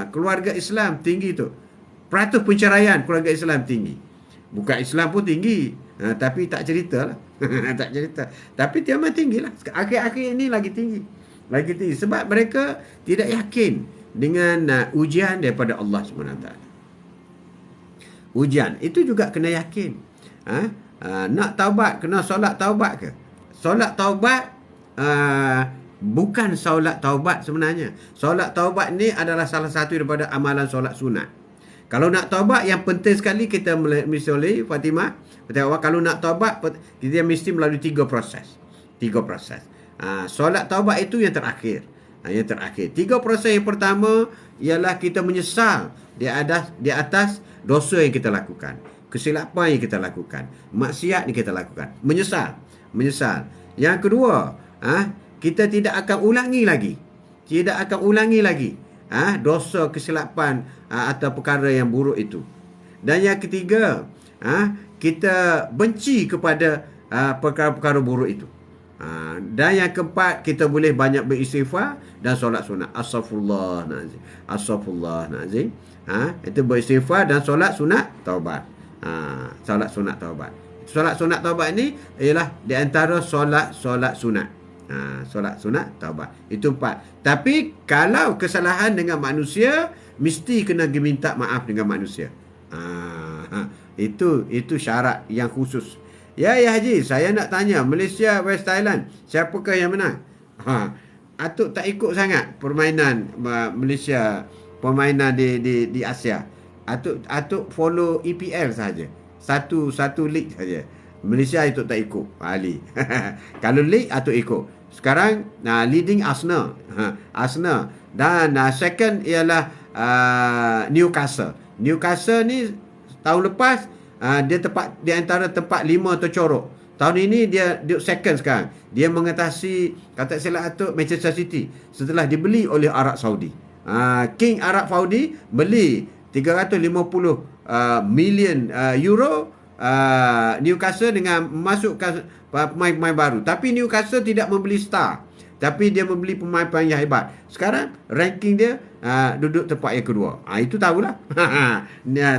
keluarga Islam tinggi tu. Peratus penceraian keluarga Islam tinggi. Bukan Islam pun tinggi. Tapi tak cerita lah. Tak cerita. Tapi dia memang tinggi lah. Akhir-akhir ini lagi tinggi. Lagi tinggi. Sebab mereka tidak yakin dengan ujian daripada Allah SWT. Ujian itu juga kena yakin. Nak taubat kena solat taubat ke? Solat taubat bukan solat taubat sebenarnya. Solat taubat ni adalah salah satu daripada amalan solat sunat. Kalau nak taubat, yang penting sekali kita mesti Fatimah, kalau nak taubat kita mesti melalui 3 proses. 3 proses. Solat taubat itu yang terakhir. Yang terakhir. 3 proses yang pertama ialah kita menyesal di atas dosa yang kita lakukan, kesilapan yang kita lakukan, maksiat yang kita lakukan. Menyesal. Yang kedua, kita tidak akan ulangi lagi. Dosa, kesilapan atau perkara yang buruk itu. Dan yang ketiga, kita benci kepada perkara-perkara buruk itu. Dan yang keempat, kita boleh banyak beristighfar dan solat sunat. Astaghfirullahalazim. Itu beristighfar dan solat sunat taubat. Solat sunat taubat. Solat sunat taubat ni ialah di antara solat sunat. Solat sunat taubat. Itu 4. Tapi kalau kesalahan dengan manusia, mesti kena diminta maaf dengan manusia. Itu syarat yang khusus. Ya Haji, saya nak tanya, Malaysia West Thailand, siapakah yang menang? Atuk tak ikut sangat permainan Malaysia, permainan di Asia. Atuk follow EPL saja. Satu league saja. Malaysia itu tak ikut Ali. Kalau league atuk ikut. Sekarang leading Arsenal. Arsenal. Dan second ialah Newcastle. Newcastle ni tahun lepas dia tepat di antara tempat 5 tercorok. Tahun ini dia second sekarang. Dia mengatasi, kata silap atuk, Manchester City setelah dibeli oleh Arab Saudi. King Arab Saudi beli 350 million euro Newcastle dengan memasukkan pemain-pemain baru. Tapi Newcastle tidak membeli star, tapi dia membeli pemain-pemain yang hebat. Sekarang ranking dia duduk tempat yang kedua. Itu tahulah.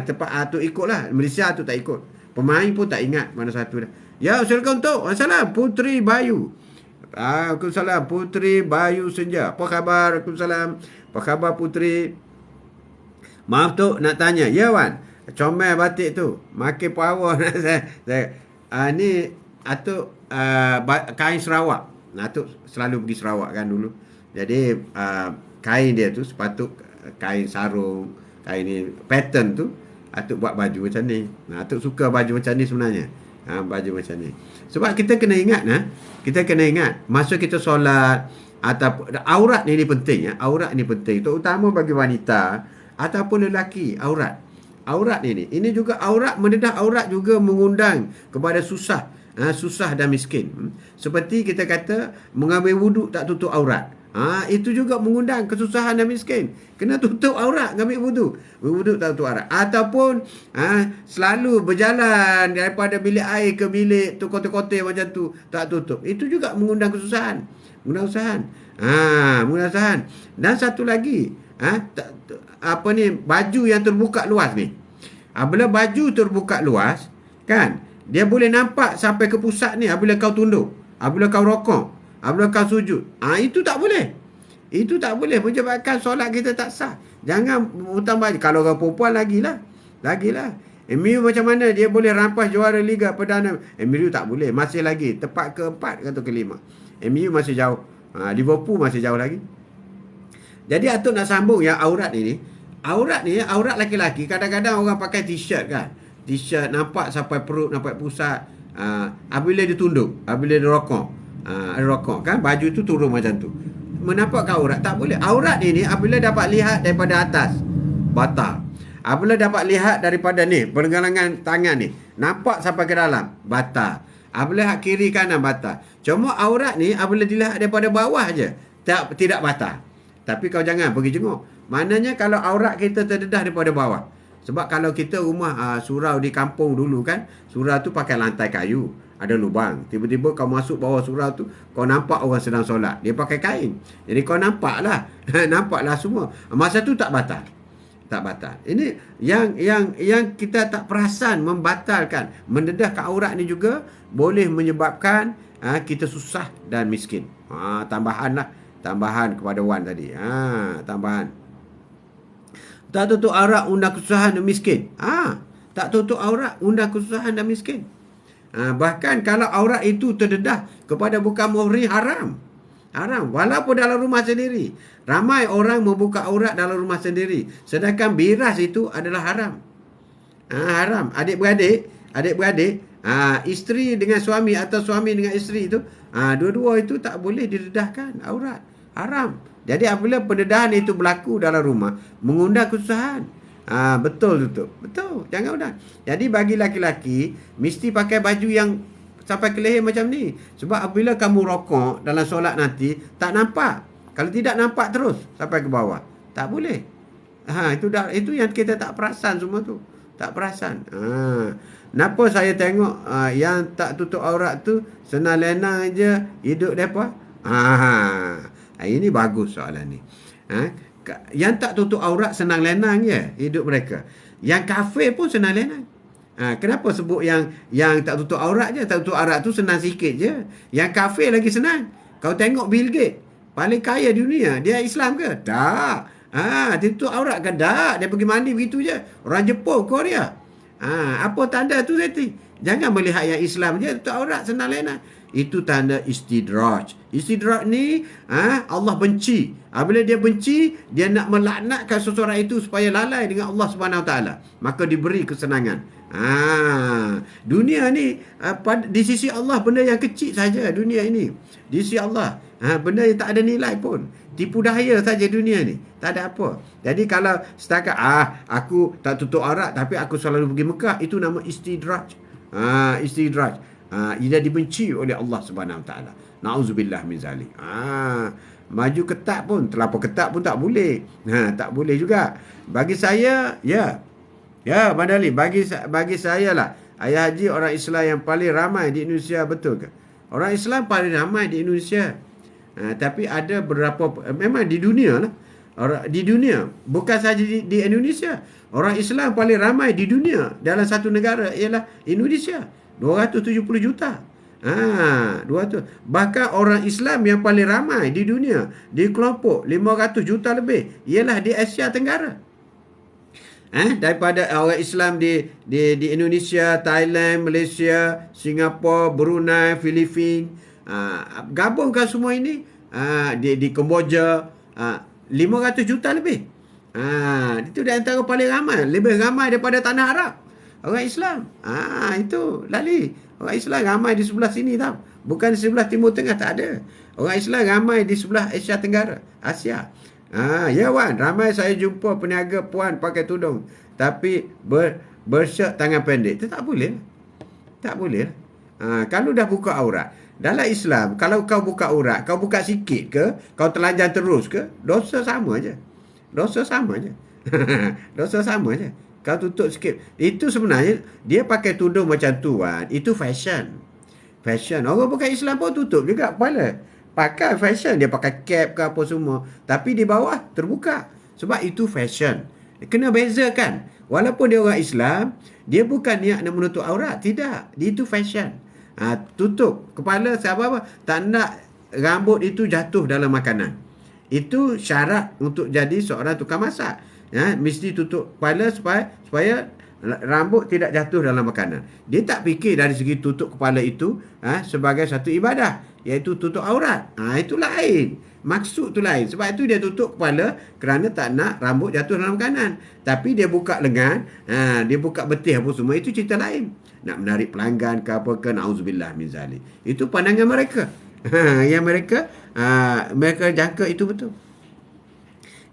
Tempat atuk ikutlah. Malaysia atuk tak ikut. Pemain pun tak ingat mana satu dah. Ya, silakan untuk. Assalamualaikum Putri Bayu. Waalaikumsalam Putri Bayu Senja. Apa khabar? Waalaikumsalam. Apa khabar Putri? Maaf tu nak tanya. Ya Wan, comel batik tu. Makin power. Ni atuk kain Sarawak. Atuk selalu pergi Sarawak kan dulu. Jadi kain dia tu sepatut kain sarung, kain ni pattern tu atuk buat baju macam ni. Atuk suka baju macam ni sebenarnya. Baju macam ni. Sebab kita kena ingat kita kena ingat masa kita solat atau aurat ni penting Aurat ni penting, terutama bagi wanita ataupun lelaki. Aurat ini juga aurat, mendedah aurat juga mengundang kepada susah dan miskin. Seperti kita kata mengambil wuduk tak tutup aurat. Itu juga mengundang kesusahan dan miskin. Kena tutup aurat, ambil wuduk tak tutup aurat. Ataupun selalu berjalan daripada bilik air ke bilik tu kotak-kotak macam tu tak tutup. Itu juga mengundang kesusahan. Mengundang usahan. Dan satu lagi, baju yang terbuka luas ni. Bila baju terbuka luas kan, dia boleh nampak sampai ke pusat ni bila kau tunduk. apabila kau rokok, apabila kau sujud. Itu tak boleh. Itu tak boleh menyebabkan solat kita tak sah. Jangan hutang baju. Kalau orang perempuan lagilah. MU macam mana dia boleh rampas juara Liga Perdana? MU tak boleh. Masih lagi. Tempat keempat atau kelima. MU masih jauh. Liverpool masih jauh lagi. Jadi Atuk nak sambung yang aurat ini. Aurat ni, aurat laki-laki. Kadang-kadang orang pakai t-shirt kan. T-shirt nampak sampai perut, nampak pusat. Apabila dia tunduk, apabila dia rokok kan, baju tu turun macam tu. Menampakkan aurat? Tak boleh. Aurat ini apabila dapat lihat daripada atas, batal. Apabila dapat lihat daripada ni, pergelangan tangan ni, nampak sampai ke dalam, batal. Apabila kiri kanan, batal. Cuma aurat ni apabila dilihat daripada bawah je, tidak batal. Tapi kau jangan pergi jenguk. Maknanya kalau aurat kita terdedah daripada bawah. Sebab kalau kita rumah surau di kampung dulu kan, surau tu pakai lantai kayu, ada lubang. Tiba-tiba kau masuk bawah surau tu, kau nampak orang sedang solat. Dia pakai kain. Jadi kau nampaklah. Nampaklah semua. Masa tu tak batal. Tak batal. Ini yang kita tak perasan membatalkan. Mendedahkan aurat ni juga boleh menyebabkan kita susah dan miskin. Tambahan kepada Wan tadi. Tambahan. Tak tutup aurat undang kesusahan dan miskin. Tak tutup aurat undang kesusahan dan miskin. Bahkan kalau aurat itu terdedah kepada bukan muhrim, haram. Walaupun dalam rumah sendiri. Ramai orang membuka aurat dalam rumah sendiri. Sedangkan biras itu adalah haram. Haram. Adik-beradik, isteri dengan suami atau suami dengan isteri itu, dua-dua itu tak boleh didedahkan aurat. Haram. Jadi apabila pendedahan itu berlaku dalam rumah, mengundang kesusahan. Betul. Jangan undang. Jadi bagi laki-laki, mesti pakai baju yang sampai ke leher macam ni. Sebab apabila kamu rokok dalam solat nanti, tak nampak. Kalau tidak nampak terus sampai ke bawah. Tak boleh. Itu yang kita tak perasan semua tu. Tak perasan. Kenapa saya tengok yang tak tutup aurat tu senang lenang je hidup mereka? Ini bagus soalan ni. Yang tak tutup aurat senang lenang je hidup mereka. Yang kafir pun senang lenang. Kenapa sebut yang tak tutup aurat je? Tak tutup aurat tu senang sikit je. Yang kafir lagi senang. Kau tengok Bill Gates, paling kaya di dunia, dia Islam ke? Tak. Dia tutup aurat ke? Tak. Dia pergi mandi begitu je. Orang Jepun, Korea. Apa tanda tu Zeti? Jangan melihat yang Islam je tutup aurat senang lenang. Itu tanda istidraj. Istidraj ni Allah benci. Bila dia benci, dia nak melaknatkan seseorang itu supaya lalai dengan Allah Subhanahu Wa Taala. Maka diberi kesenangan. Dunia ni di sisi Allah benda yang kecil saja dunia ini. Di sisi Allah benda yang tak ada nilai pun. Tipu daya saja dunia ni. Tak ada apa. Jadi kalau setakat aku tak tutup aurat tapi aku selalu pergi Mekah, itu nama istidraj. Istidraj. Ia dibenci oleh Allah Subhanahu Wa Taala. Nauzubillah min zalik. Maju ketat pun, terlampau ketat pun tak boleh. Tak boleh juga. Bagi saya, ya Madali, bagi saya lah, ayah haji orang Islam yang paling ramai di Indonesia, betul ke? Orang Islam paling ramai di Indonesia. Tapi ada beberapa, memang di dunia lah. Di dunia, bukan saja di Indonesia. Orang Islam paling ramai di dunia dalam satu negara ialah Indonesia. 270 juta. 200. Bahkan orang Islam yang paling ramai di dunia, di kelompok 500 juta lebih, ialah di Asia Tenggara. Daripada orang Islam di Indonesia, Thailand, Malaysia, Singapura, Brunei, Filipina, gabungkan semua ini, di Kemboja, 500 juta lebih. Itu di antara paling ramai, lebih ramai daripada tanah Arab. Orang Islam. Itu lali. Orang Islam ramai di sebelah sini tau. Bukan di sebelah Timur Tengah, tak ada. Orang Islam ramai di sebelah Asia Tenggara, Asia. Ya Wan, ramai saya jumpa peniaga puan pakai tudung tapi bershirt tangan pendek. Itu tak boleh. Tak boleh. Kalau dah buka aurat dalam Islam, kalau kau buka aurat, kau buka sikit ke, kau telanjang terus ke, dosa sama je. Dosa sama je. Kau tutup sikit. Itu sebenarnya dia pakai tudung macam tu Wan. Itu fashion. Orang bukan Islam pun tutup juga kepala. Pakai fashion. Dia pakai cap ke apa semua. Tapi di bawah terbuka. Sebab itu fashion. Kena bezakan. Walaupun dia orang Islam, dia bukan niat nak menutup aurat. Tidak. Dia itu fashion. Tutup kepala sebab apa? Tak nak rambut itu jatuh dalam makanan. Itu syarat untuk jadi seorang tukang masak. Mesti tutup kepala supaya rambut tidak jatuh dalam makanan. Dia tak fikir dari segi tutup kepala itu sebagai satu ibadah, iaitu tutup aurat. Itu lain. Maksud tu lain. Sebab itu dia tutup kepala kerana tak nak rambut jatuh dalam makanan. Tapi dia buka lengan, dia buka betih apa semua, itu cerita lain. Nak menarik pelanggan ke apa ke, na'udzubillah min zalik. Itu pandangan mereka. Yang mereka jangka itu betul.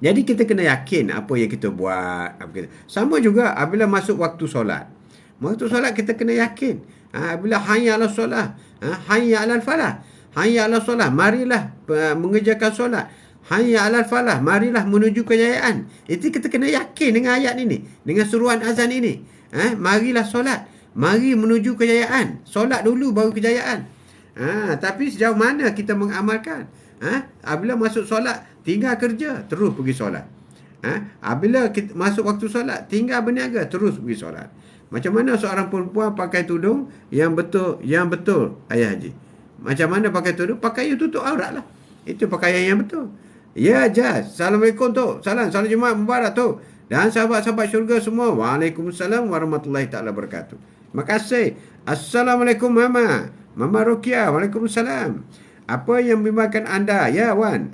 Jadi kita kena yakin apa yang kita buat. Sama juga apabila masuk waktu solat. Waktu solat kita kena yakin. Bila hayya 'alas solah, hayya 'alal falah. Hayya 'alas solah, marilah mengerjakan solat. Hayya 'alal falah, marilah menuju kejayaan. Itu kita kena yakin dengan ayat ini, dengan seruan azan ini. Marilah solat, mari menuju kejayaan. Solat dulu baru kejayaan. Tapi sejauh mana kita mengamalkan? Apabila masuk solat, tinggal kerja, terus pergi solat. Apabila kita masuk waktu solat, tinggal berniaga, terus pergi solat. Macam mana seorang perempuan pakai tudung yang betul, Ayah Haji? Macam mana pakai tudung? Pakai yang tutup aurat lah. Itu pakaian yang betul. Ya, Jaz. Assalamualaikum, Tok. Salam Jumaat Mubarak, Tok. Dan sahabat-sahabat syurga semua. Waalaikumsalam warahmatullahi ta'ala wabarakatuh. Terima kasih. Assalamualaikum, Mama Rukia. Waalaikumsalam. Apa yang membimbangkan anda? Ya, Wan.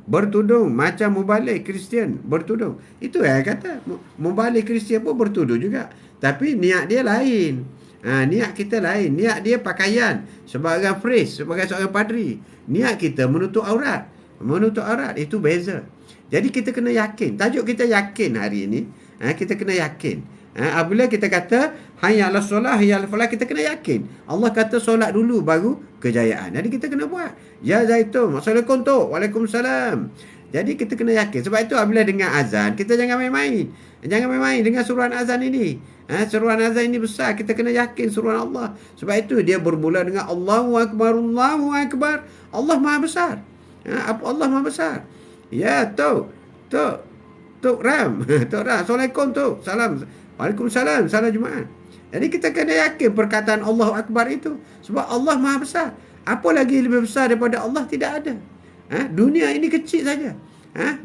Bertudung. Macam mubalik Kristian bertudung. Itu kata. Mubalik Kristian pun bertudung juga. Tapi niat dia lain. Niat kita lain. Niat dia pakaian. Sebagai priest, sebagai seorang padri. Niat kita menutup aurat. Menutup aurat. Itu beza. Jadi kita kena yakin. Tajuk kita yakin hari ini. Kita kena yakin. Apabila kita kata hayya 'alas solah, hayya 'alal falah, kita kena yakin. Allah kata solat dulu baru kejayaan. Jadi kita kena buat. Ya Zaitun, Assalamualaikum, Tok. Waalaikumsalam. Jadi kita kena yakin. Sebab itu apabila dengar azan, kita jangan main-main. Jangan main-main dengan suruhan azan ini. Suruhan azan ini besar. Kita kena yakin suruhan Allah. Sebab itu dia bermula dengan Allahu Akbar, Allahu Akbar. Allah Maha Besar. Allah Maha Besar. Ya, Tok Ram. Tok Ram. Assalamualaikum, Tok. Salam. Waalaikumsalam. Salam Jumaat. Jadi kita kena yakin perkataan Allahu Akbar itu. Sebab Allah Maha Besar. Apa lagi lebih besar daripada Allah? Tidak ada. Dunia ini kecil saja.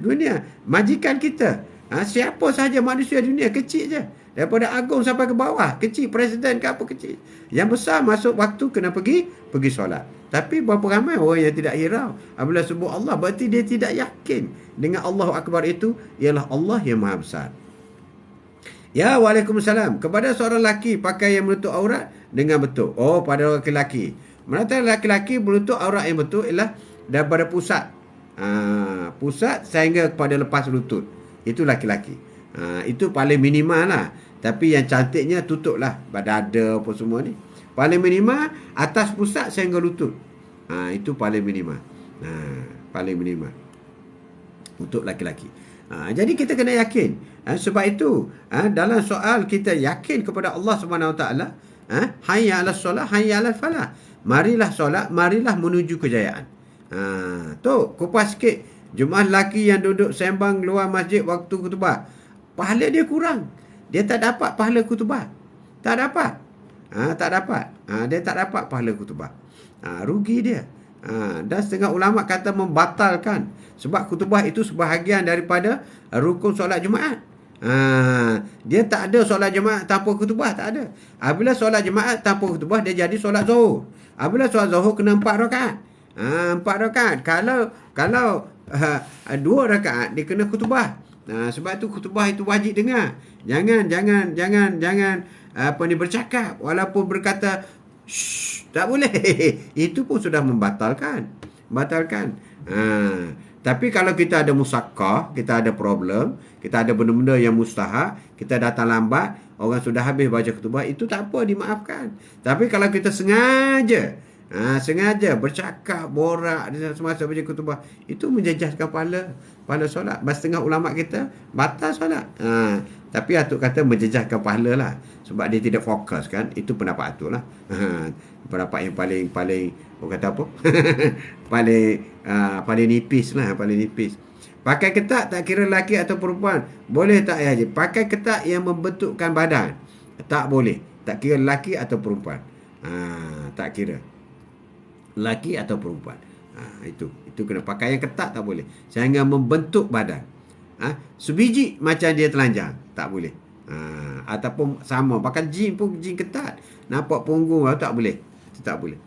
Dunia. Majikan kita. Siapa sahaja manusia dunia kecil saja. Daripada agung sampai ke bawah. Kecil. Presiden ke apa kecil. Yang besar masuk waktu kena pergi solat. Tapi berapa ramai orang yang tidak hirau. Apabila sebut Allah, berarti dia tidak yakin dengan Allahu Akbar itu ialah Allah yang Maha Besar. Ya, Waalaikumsalam. Kepada seorang lelaki pakai yang menutup aurat dengan betul. Pada lelaki-lelaki. Menata lelaki-lelaki menutup aurat yang betul ialah daripada pusat. Pusat sehingga kepada lepas lutut. Itu lelaki-lelaki. Itu paling minimal lah. Tapi yang cantiknya tutup lah. Dada apa semua ni. Paling minimal atas pusat sehingga lutut. Itu paling minimal. Paling minimal. Untuk lelaki-lelaki. Jadi kita kena yakin. Sebab itu dalam soal kita yakin kepada Allah Subhanahu Wa Taala, hayya 'alas solah, hayya 'alal falah. Marilah solat, marilah menuju kejayaan. Tok, kupas sikit. Jemaah lelaki yang duduk sembang luar masjid waktu khutbah, pahala dia kurang. Dia tak dapat pahala khutbah. Tak dapat. Dia tak dapat pahala khutbah. Rugi dia. Dan setengah ulama kata membatalkan. Sebab khutbah itu sebahagian daripada rukun solat Jumaat. Dia tak ada solat Jumaat tanpa khutbah, tak ada. Apabila solat Jumaat tanpa khutbah, dia jadi solat Zuhur. Apabila solat Zuhur kena 4 rakaat. 4 rakaat. Kalau 2 rakaat dia kena khutbah. Sebab tu khutbah itu wajib dengar. Jangan bercakap walaupun berkata tak boleh. Itu pun sudah membatalkan. Tapi kalau kita ada musakkah, kita ada problem, kita ada benda-benda yang mustahak, kita datang lambat, orang sudah habis baca khutbah, itu tak apa, dimaafkan. Tapi kalau kita sengaja bercakap, borak semasa baca khutbah, itu menjejaskan pahala solat. Setengah ulama kita batal solat. Tapi Atuk kata menjejaskan pahala lah. Sebab dia tidak fokus kan. Itu pendapat Atuk lah. Pendapat yang paling orang kata apa? paling nipis lah. Paling nipis. Pakai ketat tak kira lelaki atau perempuan. Boleh tak ya Haji? Pakai ketat yang membentukkan badan. Tak boleh. Tak kira lelaki atau perempuan. Tak kira lelaki atau perempuan. Itu kena pakaian ketat, tak boleh. Sehingga membentuk badan. Sebiji macam dia telanjang, tak boleh. Ataupun sama, pakai jin pun jin ketat. Nampak punggung, tak boleh. Itu tak boleh.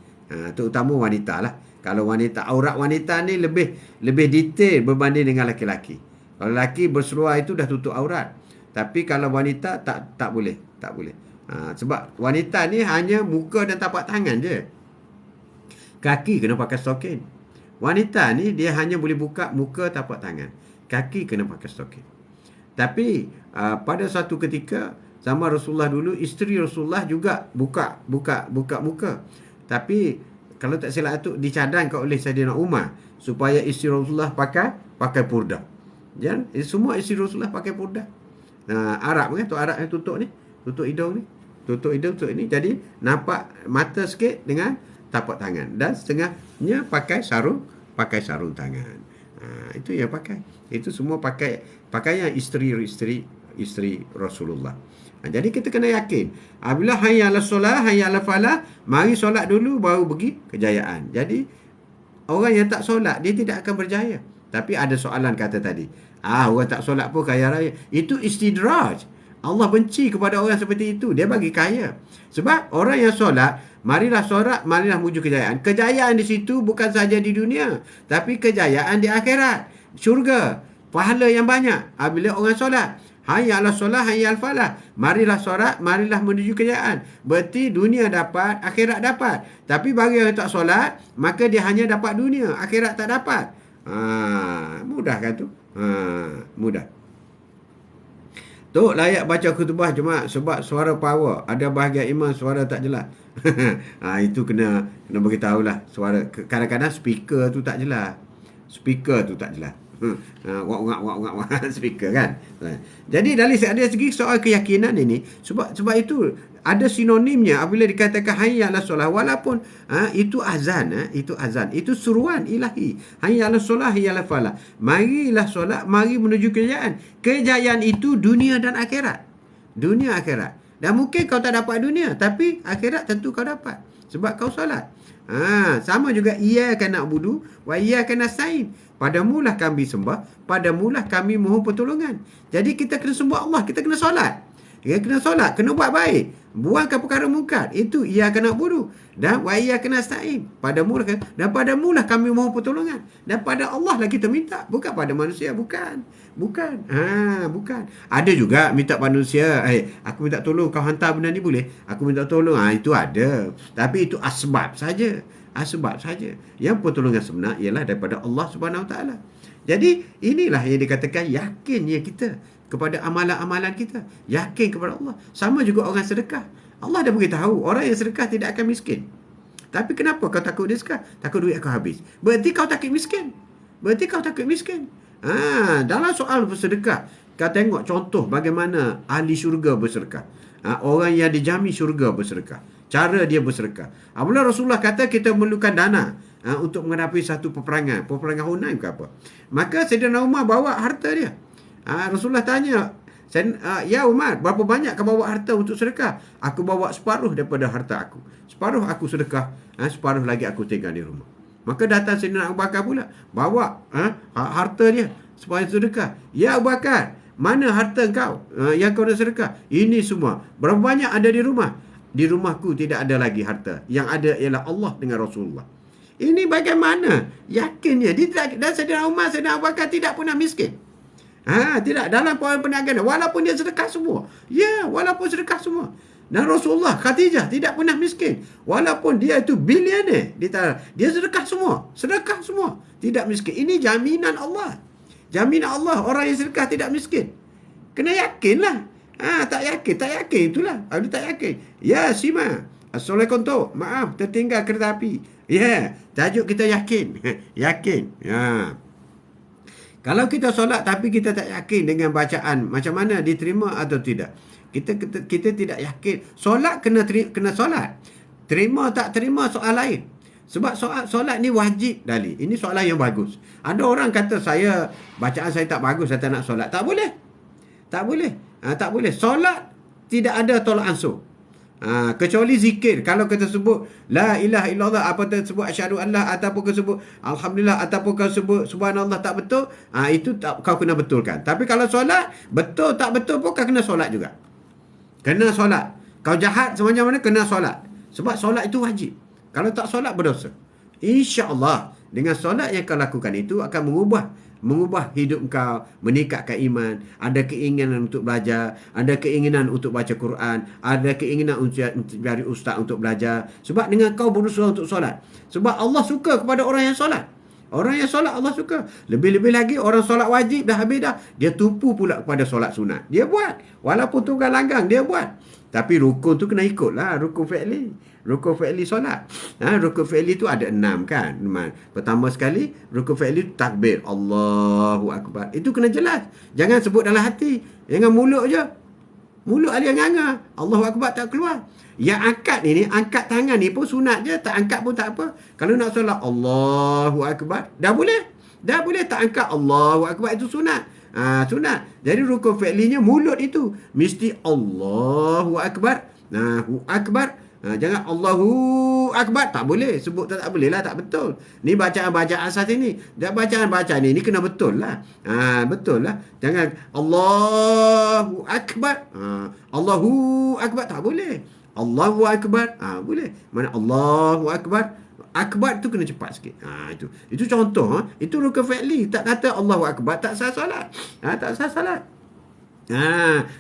Terutama wanita lah. Kalau wanita, aurat wanita ni lebih detail berbanding dengan lelaki-lelaki. Kalau lelaki berseluar itu dah tutup aurat. Tapi kalau wanita tak boleh. Tak boleh. Sebab wanita ni hanya muka dan tapak tangan je. Kaki kena pakai stokin. Wanita ni dia hanya boleh buka muka, tapak tangan. Kaki kena pakai stokin. Tapi pada satu ketika zaman Rasulullah dulu, isteri Rasulullah juga buka muka. Tapi kalau tak silap tu dicadangkan oleh Saidina Umar supaya isteri Rasulullah pakai purdah. Jangan semua isteri Rasulullah pakai purdah. Arab kan, tu Arab yang tutup ni, tutup hidung ni, tutup hidung tutup ni. Jadi nampak mata sikit dengan tapak tangan, dan setengahnya pakai sarung tangan. Itu yang pakai. Itu semua pakaian isteri Rasulullah. Jadi kita kena yakin, apabila hayya 'alas solah, hayya 'alal falah, mari solat dulu baru pergi kejayaan. Jadi orang yang tak solat dia tidak akan berjaya. Tapi ada soalan kata tadi, orang tak solat pun kaya raya. Itu istidraj. Allah benci kepada orang seperti itu. Dia bagi kaya. Sebab orang yang solat, marilah solat, marilah menuju kejayaan. Kejayaan di situ bukan saja di dunia, tapi kejayaan di akhirat. Syurga, pahala yang banyak apabila orang solat. Hayya 'alas solah, hayya 'alal falah. Marilah solat, marilah menuju kejayaan. Berarti dunia dapat, akhirat dapat. Tapi bagi yang tak solat, maka dia hanya dapat dunia, akhirat tak dapat. Mudah kan tu? Mudah. Tok layak baca khutbah Jumaat sebab suara power. Ada bahagian imam suara tak jelas. Itu kena bagi tahulah. Suara kadang-kadang speaker tu tak jelas. Wak speaker kan. Jadi dari segi soal keyakinan ini, sebab itu ada sinonimnya apabila dikatakan hayya 'alas solah, walaupun itu azan, itu suruhan ilahi. Hayya 'alas solah, hayya 'alal falah. Marilah solat, mari menuju kejayaan. Kejayaan itu dunia dan akhirat. Dunia akhirat. Dan mungkin kau tak dapat dunia, tapi akhirat tentu kau dapat sebab kau solat. Sama juga iyyaka na'budu wa iyyaka nasta'in. Padamulah kami sembah, padamulah kami mohon pertolongan. Jadi kita kena sembah Allah, kita kena solat. Kena solat, kena buat baik, buangkan perkara mungkar. Itu iyyaka na'budu dan wa iyyaka nasta'in. Padamulah kami mohon pertolongan. Dan pada Allah lah kita minta, bukan pada manusia, bukan. Bukan. Ada juga minta manusia, aku minta tolong kau hantar benda ni boleh? Aku minta tolong. Itu ada. Tapi itu asbab saja. Yang pertolongan sebenar ialah daripada Allah Subhanahu Wa Taala. Jadi inilah yang dikatakan yakinnya kita kepada amalan-amalan kita, yakin kepada Allah. Sama juga orang sedekah. Allah dah beritahu orang yang sedekah tidak akan miskin. Tapi kenapa kau takut dia sedekah? Takut duit kau habis. Berarti kau takut miskin. Dalam soal bersedekah, kau tengok contoh bagaimana ahli syurga bersedekah. Orang yang dijamin syurga bersedekah. Cara dia bersedekah. Apabila Rasulullah kata kita memerlukan dana untuk menghadapi satu peperangan Hunain ke apa, maka Saidina Umar bawa harta dia. Rasulullah tanya, ya Umar, berapa banyak kau bawa harta untuk sedekah? Aku bawa separuh daripada harta aku. Separuh aku sedekah, separuh lagi aku tinggal di rumah. Maka datang Saidina Abu Bakar pula, bawa harta dia supaya sedekah. Ya Abu Bakar, mana harta kau yang kau nak sedekah? Ini semua. Berapa banyak ada di rumah? Di rumahku tidak ada lagi harta. Yang ada ialah Allah dengan Rasulullah. Ini bagaimana yakinnya? Dan Saidina Umar, Saidina Abu Bakar tidak pernah miskin. Tidak dalam poin perniagaan. Walaupun dia sedekah semua. Walaupun sedekah semua. Dan Rasulullah, Khadijah tidak pernah miskin. Walaupun dia itu bilioner. Dia sedekah semua. Tidak miskin. Ini jaminan Allah. Jaminan Allah. Orang yang sedekah tidak miskin. Kena yakinlah. Tak yakin itulah. Ada tak yakin. Ya, Sima. Assalamualaikum Tok. Maaf, tertinggal kereta api. Tajuk kita yakin. Yakin. Kalau kita solat tapi kita tak yakin dengan bacaan, macam mana diterima atau tidak? Kita tidak yakin. Solat kena solat. Terima tak terima soal lain. Sebab solat ni wajib Dali. Ini soalan yang bagus. Ada orang kata bacaan saya tak bagus, saya tak nak solat. Tak boleh. Solat tidak ada tolak ansur. Kecuali zikir. Kalau kita sebut la ilaha illallah, apa tersebut asyhadu anla, ataupun kau sebut alhamdulillah, ataupun kau sebut subhanallah tak betul, itu tak, kau kena betulkan. Tapi kalau solat, betul tak betul pun kau kena solat juga. Kena solat. Kau jahat semacam mana, kena solat. Sebab solat itu wajib. Kalau tak solat, berdosa. InsyaAllah, dengan solat yang kau lakukan itu akan mengubah hidup kau, meningkatkan iman, ada keinginan untuk belajar, ada keinginan untuk baca Quran, ada keinginan untuk cari ustaz untuk belajar. Sebab dengan kau berusaha untuk solat. Sebab Allah suka kepada orang yang solat. Orang yang solat Allah suka. Lebih-lebih lagi orang solat wajib dah habis dah, dia tumpu pula kepada solat sunat. Dia buat. Walaupun tunggal langgang dia buat. Tapi rukun tu kena ikut lah. Rukun fi'li. Rukun fi'li solat. Rukun fi'li tu ada 6 kan. Pertama sekali, rukun fi'li tu takbir. Allahu Akbar. Itu kena jelas. Jangan sebut dalam hati. Jangan mulut je. Mulut ada yang nganga. Allahu Akbar tak keluar. Yang angkat ni, angkat tangan ni pun sunat je. Tak angkat pun tak apa. Kalau nak solat Allahu Akbar, dah boleh. Dah boleh tak angkat Allahu Akbar, itu sunat. Sunat. Jadi rukun fi'linya mulut itu. Mesti Allahu Akbar. Hu Akbar. Jangan Allahu Akbar. Tak boleh. Sebut tak boleh lah. Tak betul. Ni bacaan-bacaan asas ni. Dan bacaan-bacaan ni kena betul lah. Betul lah. Jangan Allahu Akbar. Allahu Akbar. Tak boleh. Allahu Akbar. Boleh. Mana Allahu Akbar. Akbar tu kena cepat sikit. Itu contoh. Itu rukun fi'li. Tak kata Allahu Akbar, tak sah solat. Tak sah solat.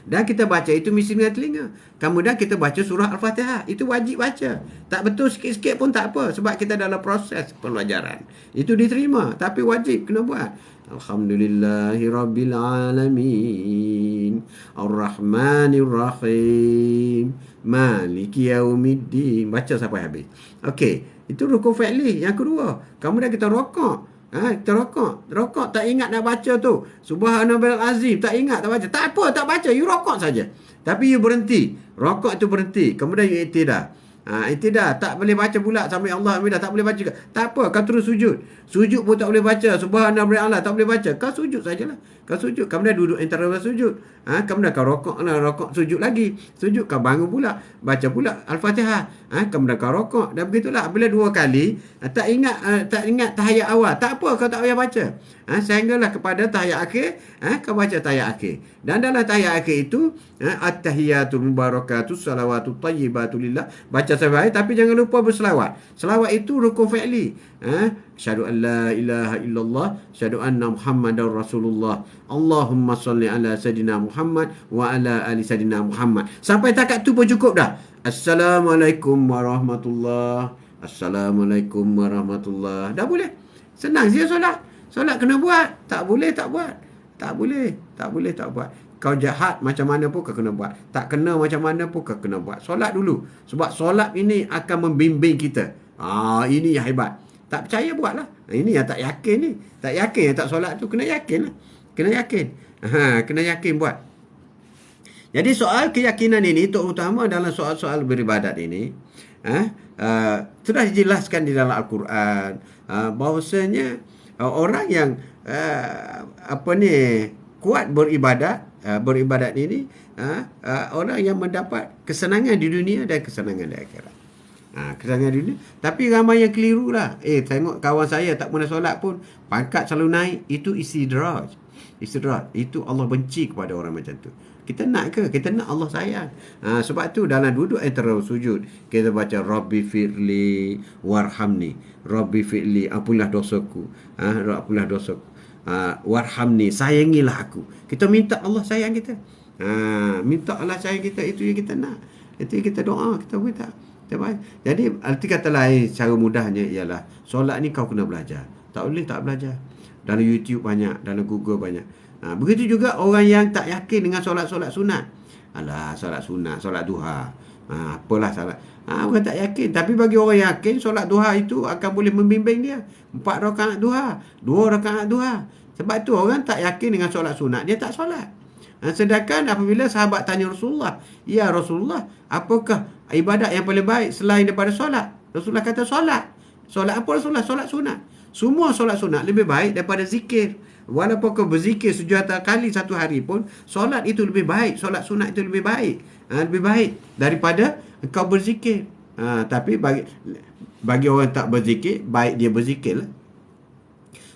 Dan kita baca itu mesti dengan telinga. Kemudian kita baca surah Al-Fatihah. Itu wajib baca. Tak betul sikit-sikit pun tak apa. Sebab kita dalam proses pembelajaran. Itu diterima. Tapi wajib kena buat. Alhamdulillahi Rabbil Alamin. Ar-Rahmanir-Rahim. Maliki Yaumiddin. Baca sampai habis. Okey. Itu rukun fi'li. Yang kedua. Kemudian kita rokok. Kita rokok tak ingat nak baca tu. Subhanallahil azim, tak ingat tak baca. Tak apa, tak baca. You rokok saja. Tapi you berhenti. Rokok tu berhenti. Kemudian you iktidah. Iktidah. Tak boleh baca pula sampai Allah Alhamdulillah. Tak boleh baca juga. Tak apa, kau terus sujud. Sujud pun tak boleh baca. Subhanallahil a'la, tak boleh baca. Kau sujud sajalah. Kau sujud. Kemudian duduk antara sujud. Kemudian kau rokok sujud lagi. Sujud, kau bangun pula. Baca pula Al-Fatihah. Kemudian kau rokok. Dan begitulah. Bila 2 kali, tak ingat tahiyat awal. Tak apa, kau tak payah baca. Sehinggalah kepada tahiyat akhir, kau baca tahiyat akhir. Dan dalam tahiyat akhir itu, at-tahiyatul mubarakatus salawatut tayyibatu lillah. Baca sampai, tapi jangan lupa berselawat. Selawat itu rukun fi'li. Asyhadu an la ilaha illallah, asyhadu anna Muhammadar Rasulullah. Allahumma salli ala sayidina Muhammad wa ala ali sayidina Muhammad. Sampai takat tu pun cukup dah. Assalamualaikum warahmatullahi. Assalamualaikum warahmatullahi. Dah boleh. Senang dia solat. Solat kena buat. Tak boleh tak buat. Tak boleh tak buat. Kau jahat macam mana pun kau kena buat. Tak kena macam mana pun kau kena buat. Solat dulu. Sebab solat ini akan membimbing kita. Ini yang hebat. Tak percaya buatlah. Ini yang tak yakin ni. Tak yakin yang tak solat tu. Kena yakin lah. Kena yakin. Kena yakin buat. Jadi soal keyakinan ini terutama dalam soal-soal beribadat ini sudah dijelaskan di dalam Al-Quran bahawasanya orang yang kuat beribadat ini orang yang mendapat kesenangan di dunia dan kesenangan di akhirat. Kesenangan di dunia. Tapi ramai yang keliru lah. Tengok kawan saya tak pernah solat pun pangkat selalu naik. Itu istidraj. Itu Allah benci kepada orang macam tu. Kita nak ke? Kita nak Allah sayang. Sebab tu dalam duduk antara sujud kita baca Rabbi fi'li warhamni. Rabbi fi'li, ampunlah dosaku. Ampunlah dosaku. Warhamni, sayangilah aku. Kita minta Allah sayang kita. Minta Allah sayang kita. Itu yang kita nak. Itu yang kita doa, kita minta. Jadi arti kata lain cara mudahnya ialah solat ni kau kena belajar. Tak boleh tak belajar. Dalam YouTube banyak, dalam Google banyak. Begitu juga orang yang tak yakin dengan solat-solat sunat. Alah, solat sunat, solat duha. Apalah solat. Orang tak yakin. Tapi bagi orang yakin, solat duha itu akan boleh membimbing dia. 4 rakaat duha, 2 rakaat duha. Sebab tu orang tak yakin dengan solat sunat, dia tak solat. Sedangkan apabila sahabat tanya Rasulullah, ya Rasulullah, apakah ibadat yang paling baik selain daripada solat? Rasulullah kata solat. Solat apa Rasulullah? Solat sunat. Semua solat sunat lebih baik daripada zikir. Walaupun kau berzikir 700 kali satu hari pun, solat itu lebih baik. Solat sunat itu lebih baik. Lebih baik daripada engkau berzikir. Tapi bagi orang tak berzikir, baik dia berzikir lah.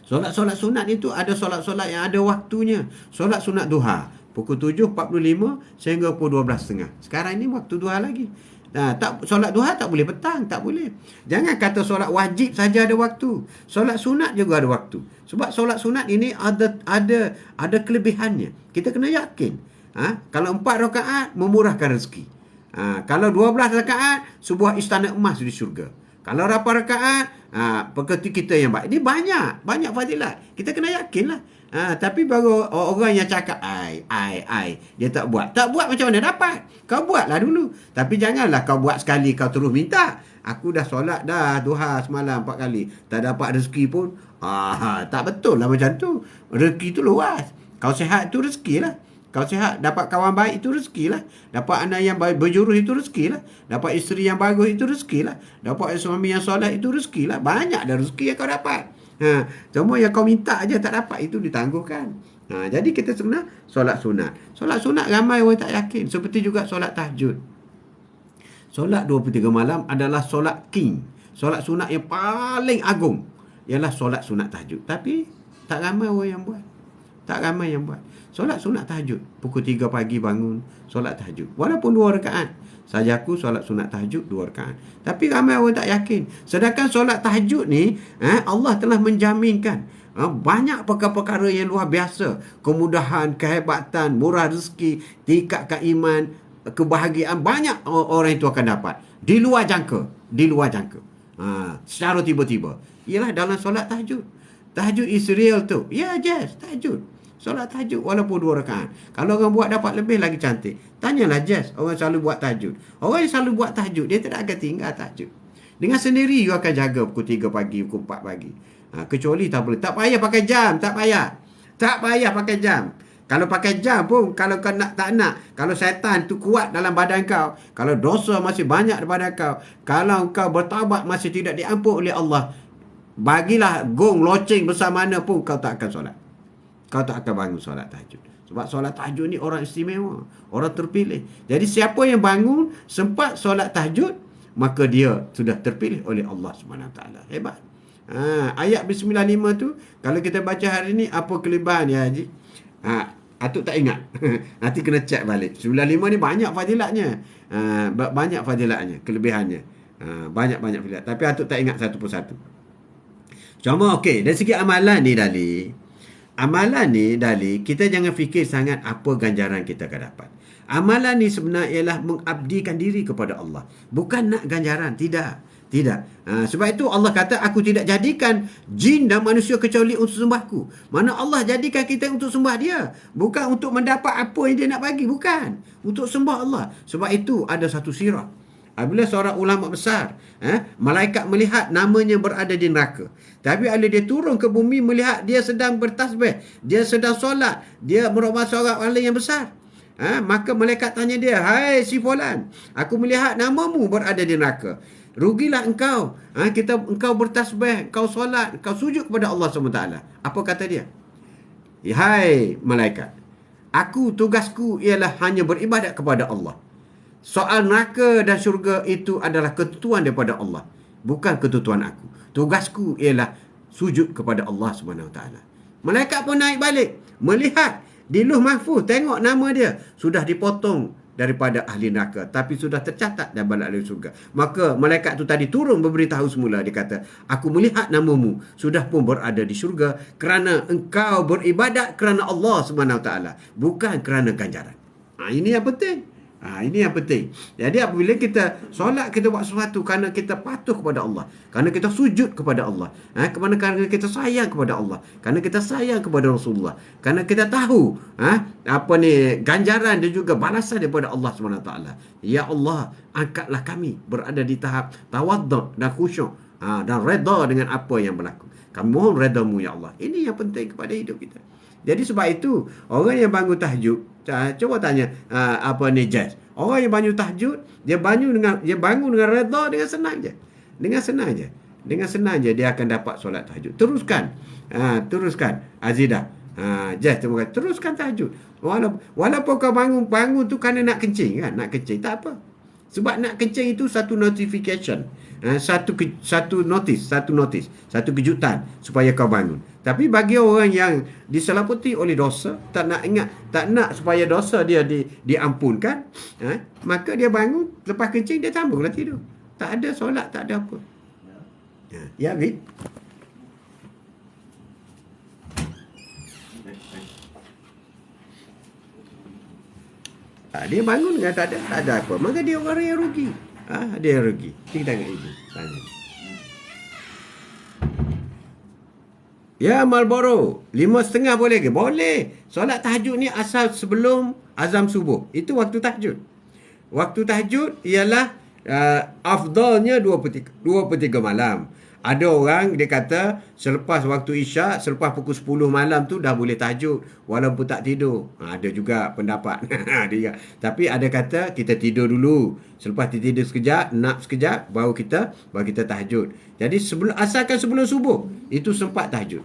Solat-solat sunat itu ada solat-solat yang ada waktunya. Solat sunat duha pukul 7.45 sehingga pukul 12.30. Sekarang ini waktu duha lagi. Solat duha tak boleh petang, tak boleh. Jangan kata solat wajib saja ada waktu. Solat sunat juga ada waktu. Sebab solat sunat ini ada kelebihannya. Kita kena yakin. Kalau 4 rakaat memurahkan rezeki. Kalau 12 rakaat sebuah istana emas di syurga. Kalau 8 rakaat pekerti kita yang baik. Ini banyak fadilat. Kita kena yakin lah. Tapi baru orang yang cakap dia tak buat. Tak buat macam mana dapat? Kau buatlah dulu. Tapi janganlah kau buat sekali kau terus minta. Aku dah solat dah duha semalam 4 kali. Tak dapat rezeki pun. Tak betul lah macam tu. Rezeki tu luas. Kau sihat tu rezeki lah. Kau sihat, dapat kawan baik itu rezeki lah. Dapat anak yang baik berjurus itu rezeki lah. Dapat isteri yang bagus itu rezeki lah. Dapat suami yang soleh itu rezeki lah. Banyak dah rezeki yang kau dapat. Cuma yang kau minta aja tak dapat, itu ditangguhkan. Jadi kita sebenarnya solat sunat. Solat sunat ramai orang tak yakin. Seperti juga solat tahajud. Solat 23 malam adalah solat king. Solat sunat yang paling agung ialah solat sunat tahajud. Tapi tak ramai orang yang buat. Tak ramai yang buat. Solat sunat tahajud. Pukul 3 pagi bangun, solat tahajud. Walaupun 2 rakaat. Sajaku solat sunat tahajud 2 rakaat. Tapi ramai orang tak yakin. Sedangkan solat tahajud ni, Allah telah menjaminkan banyak perkara-perkara yang luar biasa. Kemudahan, kehebatan, murah rezeki, tingkatkan iman, kebahagiaan. Banyak orang itu akan dapat. Di luar jangka. Di luar jangka. Secara tiba-tiba. Ialah dalam solat tahajud. Tahajud is real tu. Ya, Jess, tahajud. Solat tahajud walaupun 2 rakaat. Kalau orang buat dapat lebih lagi cantik. Tanyalah Jess, orang selalu buat tahajud. Orang yang selalu buat tahajud, dia tidak akan tinggal tahajud. Dengan sendiri, you akan jaga pukul 3 pagi, pukul 4 pagi. Kecuali tak boleh. Tak payah pakai jam, tak payah. Tak payah pakai jam. Kalau pakai jam pun, kalau kau tak nak. Kalau syaitan tu kuat dalam badan kau. Kalau dosa masih banyak di badan kau. Kalau kau bertaubat masih tidak diampun oleh Allah. Bagilah gong, loceng besar mana pun, kau tak akan solat. Kau tak akan bangun solat tahajud. Sebab solat tahajud ni orang istimewa. Orang terpilih. Jadi siapa yang bangun sempat solat tahajud, maka dia sudah terpilih oleh Allah SWT. Hebat. Ayat B95 tu, kalau kita baca hari ni, apa kelebihan ya Haji? Atuk tak ingat. Nanti kena cek balik. 95 ni banyak fadilatnya. Banyak fadilatnya, kelebihannya. Banyak-banyak fadilat. Tapi atuk tak ingat satu persatu. Cuma okey, dari segi amalan ni Dali, kita jangan fikir sangat apa ganjaran kita akan dapat. Amalan ni sebenarnya ialah mengabdikan diri kepada Allah. Bukan nak ganjaran, tidak. Sebab itu Allah kata, aku tidak jadikan jin dan manusia kecuali untuk sembahku. Mana Allah jadikan kita untuk sembah dia. Bukan untuk mendapat apa yang dia nak bagi. Bukan. Untuk sembah Allah. Sebab itu ada satu sirah. Apabila seorang ulama besar, malaikat melihat namanya berada di neraka. Tapi bila dia turun ke bumi, melihat dia sedang bertasbih, dia sedang solat, dia merupakan seorang wali yang besar. Maka malaikat tanya dia, hai si fulan, aku melihat namamu berada di neraka. Rugilah engkau. Engkau bertasbih, engkau solat, engkau sujud kepada Allah SWT. Apa kata dia? Hai malaikat, tugasku ialah hanya beribadat kepada Allah. Soal neraka dan syurga itu adalah ketentuan daripada Allah. Bukan ketentuan aku. Tugasku ialah sujud kepada Allah SWT. Malaikat pun naik balik. Melihat di Lauh Mahfuz. Tengok nama dia. Sudah dipotong daripada ahli neraka. Tapi sudah tercatat dalam ahli syurga. Maka malaikat tu tadi turun memberitahu semula. Dia kata, aku melihat namamu. Sudah pun berada di syurga. Kerana engkau beribadat kerana Allah SWT. Bukan kerana ganjaran. Ini yang penting. Ini yang penting. Jadi apabila kita solat, kita buat sesuatu kerana kita patuh kepada Allah. Kerana kita sujud kepada Allah. Kerana kita sayang kepada Allah. Kerana kita sayang kepada Rasulullah. Kerana kita tahu ganjaran dan juga balasan daripada Allah SWT. Ya Allah, angkatlah kami berada di tahap tawaddu' dan khusyuk. Dan reda dengan apa yang berlaku. Kami mohon redamu ya Allah. Ini yang penting kepada hidup kita. Jadi sebab itu, orang yang bangun tahajud, cuba tanya Jazz. Orang yang bangun tahajud, dia bangun dengan redha, dengan senang je. Dengan senang je dia akan dapat solat tahajud. Teruskan Azidah. Jazz, terima kasih. Teruskan tahajud. Walaupun kau bangun tu kerana nak kencing kan, tak apa. Sebab nak kencing itu satu notification. Satu notis, satu kejutan supaya kau bangun. Tapi bagi orang yang diselaputi oleh dosa, tak nak ingat, tak nak supaya dosa dia diampunkan, maka dia bangun, lepas kencing dia sambunglah tidur. Tak ada solat, tak ada apa. Ya, Vid? Dia bangun kan tak ada apa. Maka dia orang yang rugi. Dia yang rugi. Kita tengok ibu. Tanya. Ya, Marlboro. 5.30 boleh ke? Boleh. Solat tahajud ni asal sebelum azam subuh. Itu waktu tahajud. Waktu tahajud ialah afdalnya 2/3 malam. Ada orang dia kata selepas waktu isyak, selepas pukul 10 malam tu dah boleh tahajud walaupun tak tidur. Ada juga pendapat. Dia. Tapi ada kata kita tidur dulu. Selepas tidur sekejap, nap sekejap, baru kita tahajud. Jadi asalkan sebelum subuh, itu sempat tahajud.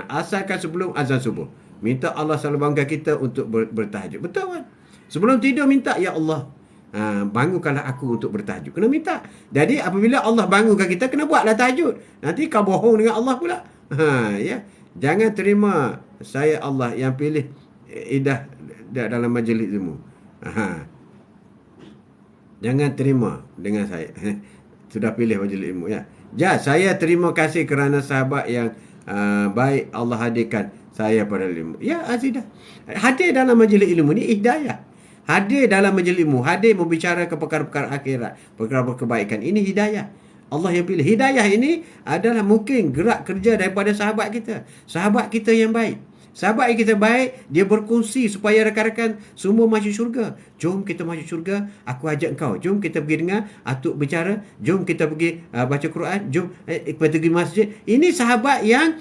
Asalkan sebelum azan subuh. Minta Allah selalu bangunkan kita untuk bertahajud. Betul kan? Sebelum tidur minta, ya Allah, bangunkanlah aku untuk bertahajud. Kena minta. Jadi apabila Allah bangunkan kita, kena buatlah tahajud. Nanti kau bohong dengan Allah pula. Ya. Jangan terima saya Allah yang pilih Idah dalam majlis ilmu. Jangan terima dengan saya. Sudah pilih majlis ilmu, ya. Saya terima kasih kerana sahabat yang baik Allah hadirkan saya pada ilmu. Ya, Azidah. Hadir dalam majlis ilmu ni hidayah. Hadir dalam majlis ilmu, hadir berbicara ke perkara-perkara akhirat, perkara-perkara kebaikan. Ini hidayah. Allah yang pilih. Hidayah ini adalah mungkin gerak kerja daripada sahabat kita. Sahabat kita yang baik. Sahabat yang kita baik, dia berkongsi supaya rakan-rakan semua masuk syurga. Jom kita masuk syurga, aku ajak kau. Jom kita pergi dengar Atuk bicara. Jom kita pergi baca Quran. Jom kita pergi masjid. Ini sahabat yang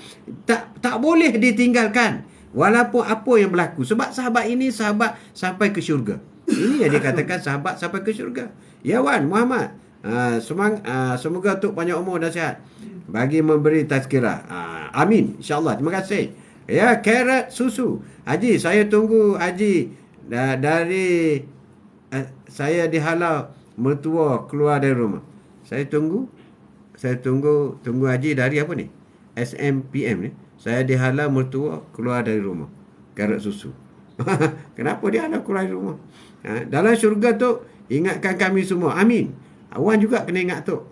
tak boleh ditinggalkan. Walaupun apa yang berlaku. Sebab sahabat ini sahabat sampai ke syurga. Ini yang dikatakan sahabat sampai ke syurga. Ya Wan Muhammad. Semoga Tok panjang umur dan sihat. Bagi memberi tazkirah. Amin. InsyaAllah. Terima kasih. Ya, carrot susu. Haji, saya tunggu Haji dari saya dihalau mertua keluar dari rumah. Saya tunggu Haji dari apa ni? SMPM ni. Saya dihalau mertua keluar dari rumah. Carrot susu. Kenapa dia halau keluar dari rumah? Dalam syurga tu, ingatkan kami semua. Amin. Awan juga kena ingat tu.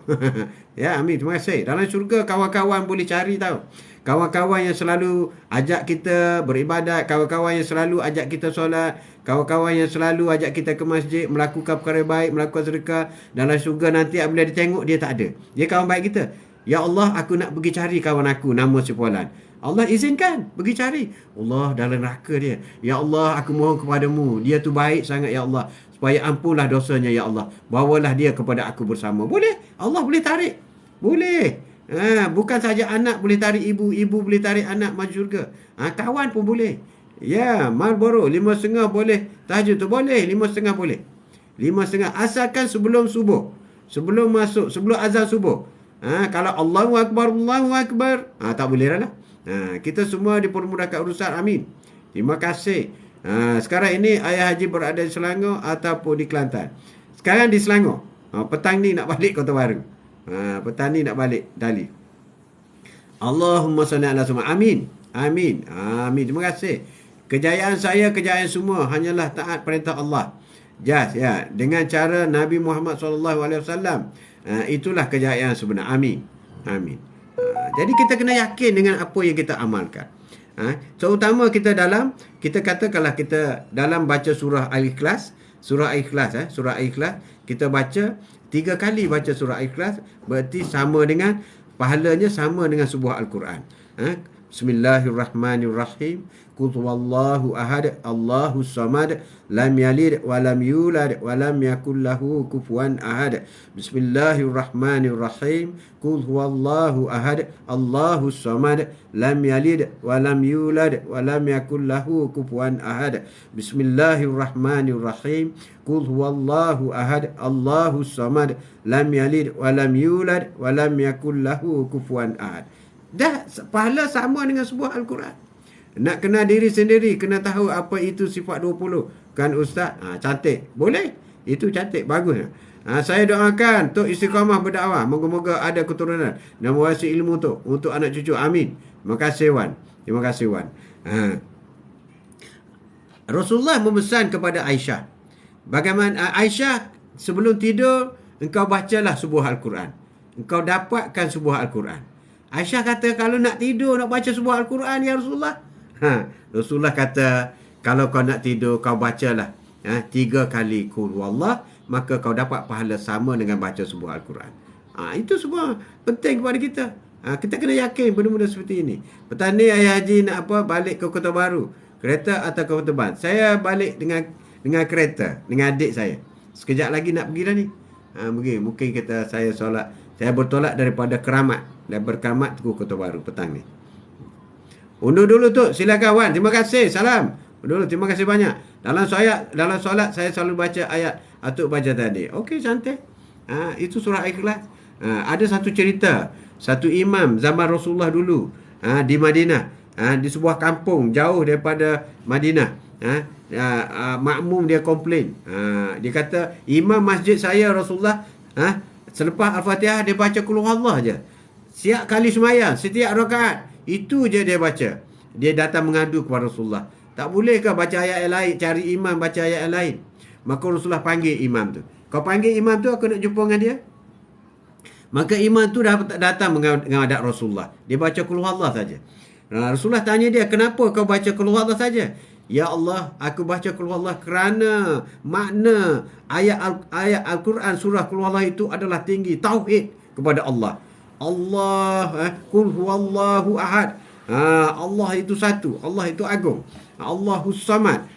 Ya, amin. Terima kasih. Dalam syurga, kawan-kawan boleh cari tahu. Kawan-kawan yang selalu ajak kita beribadat, kawan-kawan yang selalu ajak kita solat, kawan-kawan yang selalu ajak kita ke masjid, melakukan perkara baik, melakukan sedekah. Dalam syurga nanti apabila dia tengok, dia tak ada. Dia kawan baik kita. Ya Allah, aku nak pergi cari kawan aku, nama si Fulan. Allah izinkan pergi cari. Allah dalam neraka dia. Ya Allah, aku mohon kepadamu, dia tu baik sangat ya Allah, supaya ampunlah dosanya ya Allah. Bawalah dia kepada aku bersama. Boleh? Allah boleh tarik. Boleh. Bukan saja anak boleh tarik ibu, ibu boleh tarik anak masuk syurga. Kawan pun boleh. Ya, Marlboro 5.30 boleh. Tahajud tu boleh, 5.30 boleh. 5.30 asalkan sebelum subuh. Sebelum azan subuh. Kalau Allahu Akbar, tak boleh lah. Kita semua dipermudahkan urusan. Amin. Terima kasih. Sekarang ini Ayah Haji berada di Selangor ataupun di Kelantan. Sekarang di Selangor. Petang ni nak balik Kota Baru. Petang ni nak balik Dali. Allahumma salli ala semua. Amin. Amin. Amin. Terima kasih. Kejayaan saya, kejayaan semua hanyalah taat perintah Allah. Ya, dengan cara Nabi Muhammad SAW. Itulah kejayaan sebenar. Amin. Amin. Jadi kita kena yakin dengan apa yang kita amalkan. Terutama kita katakanlah kita dalam baca surah Al-Ikhlas, surah Al-Ikhlas kita baca 3 kali baca surah Al-Ikhlas, berarti sama dengan pahalanya sama dengan sebuah Al-Quran. Bismillahirrahmanirrahim. Qul huwallahu ahad, Allahus samad, lam yalid wa lam yulad wa lam yakul lahu kufuwan ahad. Bismillahirrahmanirrahim. Qul huwallahu ahad, Allahus samad, lam yalid wa lam yulad wa lam yakul lahu kufuwan ahad. Bismillahirrahmanirrahim. Qul huwallahu ahad, Allahus samad, lam yalid wa lam yulad wa lam yakul lahu kufuwan ahad. Dah pahala sama dengan sebuah Al-Quran. Nak kenal diri sendiri, kena tahu apa itu sifat 20. Kan Ustaz? Cantik. Boleh. Itu cantik. Bagus. Saya doakan Tok istiqamah berdakwah. Moga-moga ada keturunan dan mewarisi ilmu Tok untuk anak cucu. Amin. Terima kasih Wan. Terima kasih Wan. Rasulullah memesan kepada Aisyah. Bagaimana Aisyah, sebelum tidur engkau bacalah sebuah Al-Quran. Engkau dapatkan sebuah Al-Quran. Aisyah kata, kalau nak tidur nak baca sebuah Al-Quran ya Rasulullah. Rasulullah kata, kalau kau nak tidur kau bacalah 3 kali Qul Huwallah, maka kau dapat pahala sama dengan baca sebuah Al-Quran. Itu semua penting kepada kita. Kita kena yakin benda-benda seperti ini. Petani ayah haji nak balik ke Kota Baru, kereta atau ke Kota Ban. Saya balik dengan kereta dengan adik saya. Sekejap lagi nak pergi dah ni. Mungkin saya bertolak daripada Keramat. Daripada Keramat ke Kota Baru petang ni. Undur dulu tu, silakan Wan. Terima kasih. Salam. Undur dulu, terima kasih banyak. Dalam solat saya selalu baca ayat Atuk baca tadi. Okey, cantik. Itu surah Ikhlas. Ada satu cerita, satu imam zaman Rasulullah dulu, di Madinah, di sebuah kampung jauh daripada Madinah. Makmum dia komplain. Dia kata, imam masjid saya Rasulullah, selepas Al-Fatihah dia baca Qul Huwallah je. Setiap kali sembahyang, setiap rakaat, itu je dia baca. Dia datang mengadu kepada Rasulullah. Tak bolehkah baca ayat yang lain, cari imam baca ayat yang lain? Maka Rasulullah panggil imam tu. Kau panggil imam tu, aku nak jumpa dengan dia. Maka imam tu datang menghadap Rasulullah. Dia baca Qul Huwallah saja. Rasulullah tanya dia, kenapa kau baca Qul Huwallah saja? Ya Allah, aku baca Qul Huwallah kerana makna ayat Al-Quran surah Qul Huwallah itu adalah tinggi tauhid kepada Allah. Qul Huwallahu Ahad. Allah itu satu, Allah itu agung. Allahus Samad.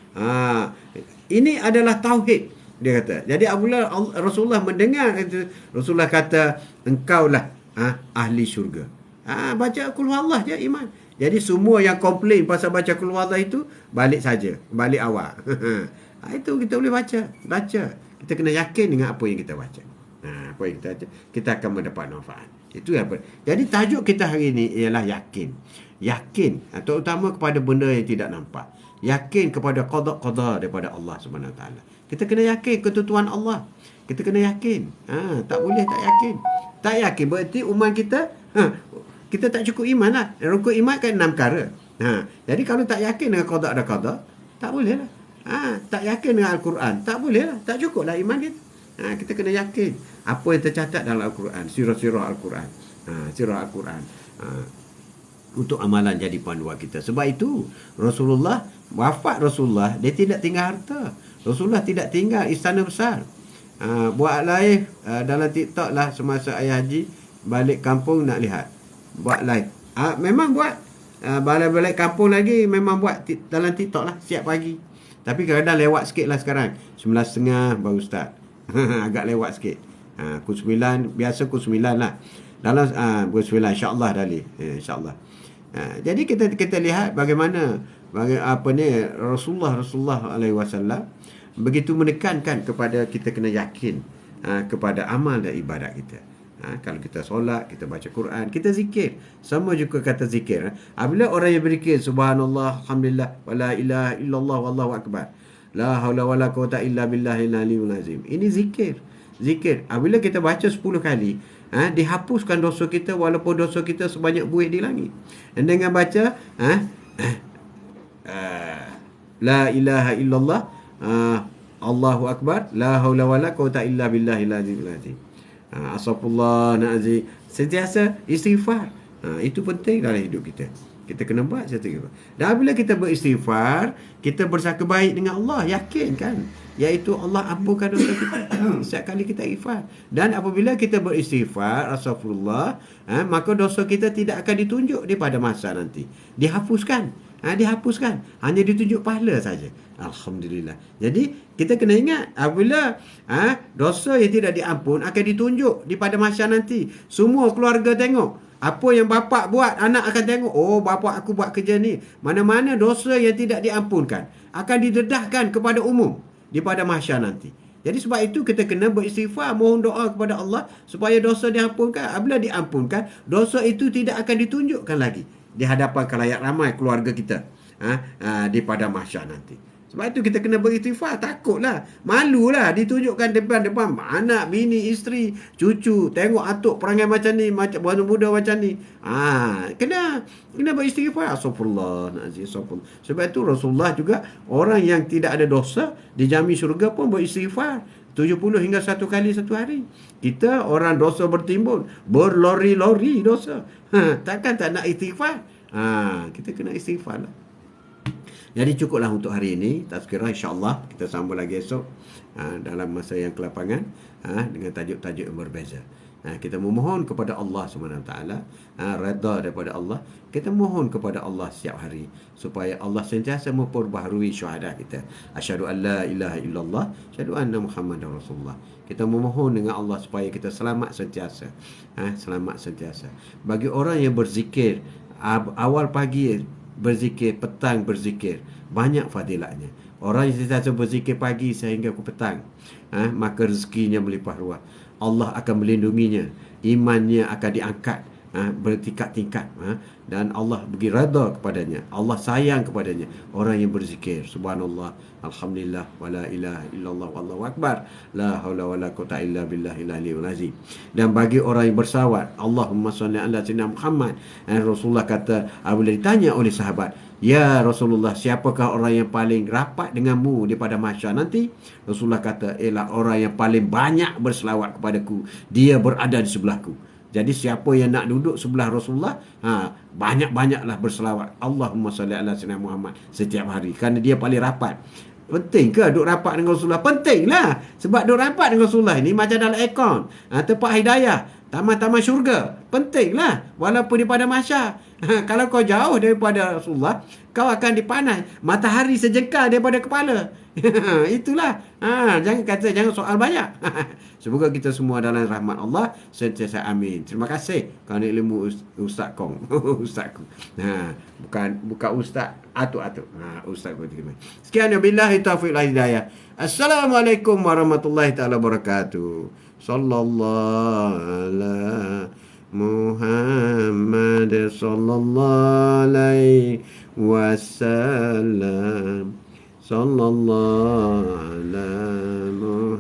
Ini adalah tauhid, dia kata. Jadi apabila Rasulullah mendengar itu, Rasulullah kata, engkaulah ahli syurga. Baca Qul Huwallah je iman. Jadi semua yang komplain pasal baca Qul Huwallah itu, balik saja, balik awal. Itu kita boleh baca. Kita kena yakin dengan apa yang kita baca. Apa yang kita baca, kita akan mendapat manfaat. Itu apa. Jadi tajuk kita hari ini ialah yakin. Yakin, terutama kepada benda yang tidak nampak. Yakin kepada qada daripada Allah Subhanahu Wa Taala. Kita kena yakin ketentuan Allah. Kita kena yakin. Tak boleh tak yakin. Tak yakin berarti umat kita kita tak cukup iman lah. Rukun iman kan 6 perkara. Jadi kalau tak yakin dengan qada dan qada, tak boleh lah. Tak yakin dengan Al-Quran, tak boleh lah. Tak cukup lah iman kita. Kita kena yakin apa yang tercatat dalam Al-Quran, sirah-sirah Al-Quran. Sirah Al-Quran. Untuk amalan jadi panduan kita. Sebab itu Rasulullah, wafat Rasulullah, dia tidak tinggal harta. Rasulullah tidak tinggal istana besar. Buat live dalam TikTok lah semasa ayah haji balik kampung nak lihat. Buat live. Memang buat balik kampung lagi memang buat dalam TikTok lah siap pagi. Tapi kadang-kadang lewat sikit lah sekarang. 9.30 baru start. Agak lewat sikit. Pukul 9, biasa pukul 9 lah. Dalam pukul 9 insya-Allah dah insya-Allah. Jadi kita lihat bagaimana Rasulullah alaihi wasallam begitu menekankan kepada kita kena yakin kepada amal dan ibadat kita. Kalau kita solat, kita baca Quran, kita zikir, sama juga kata zikir. Apabila orang yang berzikir subhanallah, alhamdulillah, wala ilaha illallah, wallahu akbar, la haula wala quwata illa billahil aliyyil azim. Ini zikir. Apabila kita baca 10 kali, dihapuskan dosa kita walaupun dosa kita sebanyak buih di langit. Dan dengan baca la ilaha illallah, Allahu akbar, la haula wala quwata illa billahil azim. Astaghfirullah nazim. Sentiasa istighfar. Itu penting dalam hidup kita. Kita kena buat satu. Dan apabila kita beristighfar, kita bersangka baik dengan Allah, yakin kan? Iaitu Allah ampunkan dosa kita setiap kali kita istighfar. Dan apabila kita beristighfar, astagfirullah, maka dosa kita tidak akan ditunjuk di pada masa nanti. Dihapuskan. Hanya ditunjuk pahala saja. Alhamdulillah. Jadi kita kena ingat apabila dosa yang tidak diampun akan ditunjuk di pada masa nanti. Semua keluarga tengok. Apa yang bapa buat, anak akan tengok. Oh, bapa aku buat kerja ni. Mana-mana dosa yang tidak diampunkan akan didedahkan kepada umum di pada mahsyar nanti. Jadi sebab itu kita kena beristighfar, mohon doa kepada Allah supaya dosa diampunkan. Apabila diampunkan, dosa itu tidak akan ditunjukkan lagi di hadapan khalayak ramai keluarga kita di pada mahsyar nanti. Sebab itu kita kena beristighfar. Takutlah, malulah ditunjukkan depan-depan anak, bini, isteri, cucu. Tengok atuk perangai macam ni, macam budak muda macam ni. Kena beristighfar. Astagfirullahaladzim. Sebab itu Rasulullah juga, orang yang tidak ada dosa dijamin syurga pun beristighfar 70 hingga 1 kali satu hari. Kita orang dosa bertimbun, berlori-lori dosa. Takkan tak nak istighfar? Kita kena istighfar lah. Jadi cukuplah untuk hari ini tazkirah, insya-Allah kita sambung lagi esok dalam masa yang kelapangan dengan tajuk-tajuk yang berbeza. Kita memohon kepada Allah SWT, redha daripada Allah. Kita mohon kepada Allah setiap hari supaya Allah sentiasa memperbaharui syuhada kita. Asyhadu an la ilaha illallah, asyhadu anna Muhammadar Rasulullah. Kita memohon dengan Allah supaya kita selamat sentiasa. Selamat sentiasa. Bagi orang yang berzikir awal pagi berzikir, petang berzikir, banyak fadilatnya. Orang yang sentiasa berzikir pagi sehingga ke petang, maka rezekinya melimpah ruah. Allah akan melindunginya, imannya akan diangkat bertingkat-tingkat, dan Allah bagi redha kepadanya. Allah sayang kepadanya orang yang berzikir. Subhanallah, alhamdulillah, wala ilaha illallah, wallahu akbar, la haula wala quwwata illa billahil aliyyil azim. Dan bagi orang yang bersalawat, Allahumma shalli ala sayyidina Muhammad. Rasulullah kata, apabila ditanya oleh sahabat, ya Rasulullah, siapakah orang yang paling rapat denganmu daripada mahsyar nanti? Rasulullah kata, ialah orang yang paling banyak berselawat kepadaku, dia berada di sebelahku. Jadi siapa yang nak duduk sebelah Rasulullah, banyak-banyaklah berselawat Allahumma salli ala sayyidina Muhammad setiap hari, kerana dia paling rapat. Penting ke duduk rapat dengan Rasulullah? Pentinglah. Sebab duduk rapat dengan Rasulullah ini macam dalam aircon, tempat hidayah, taman-taman syurga. Pentinglah walaupun di pada mahsyar. Kalau kau jauh daripada Rasulullah, kau akan dipanas matahari sejengkal daripada kepala. Itulah. Jangan soal banyak. Semoga kita semua dalam rahmat Allah sentiasa, amin. Terima kasih kerana ilmu Ustaz Kong. Ustaz Kong. Bukan Ustaz Atuk-atuk. Ustaz Kong. Sekian, wabillahi taufiq wal hidayah. Assalamualaikum warahmatullahi taala wabarakatuh. Sallallahu ala Muhammad sallallahu alaihi wasallam. Sallallahu ala Muhammad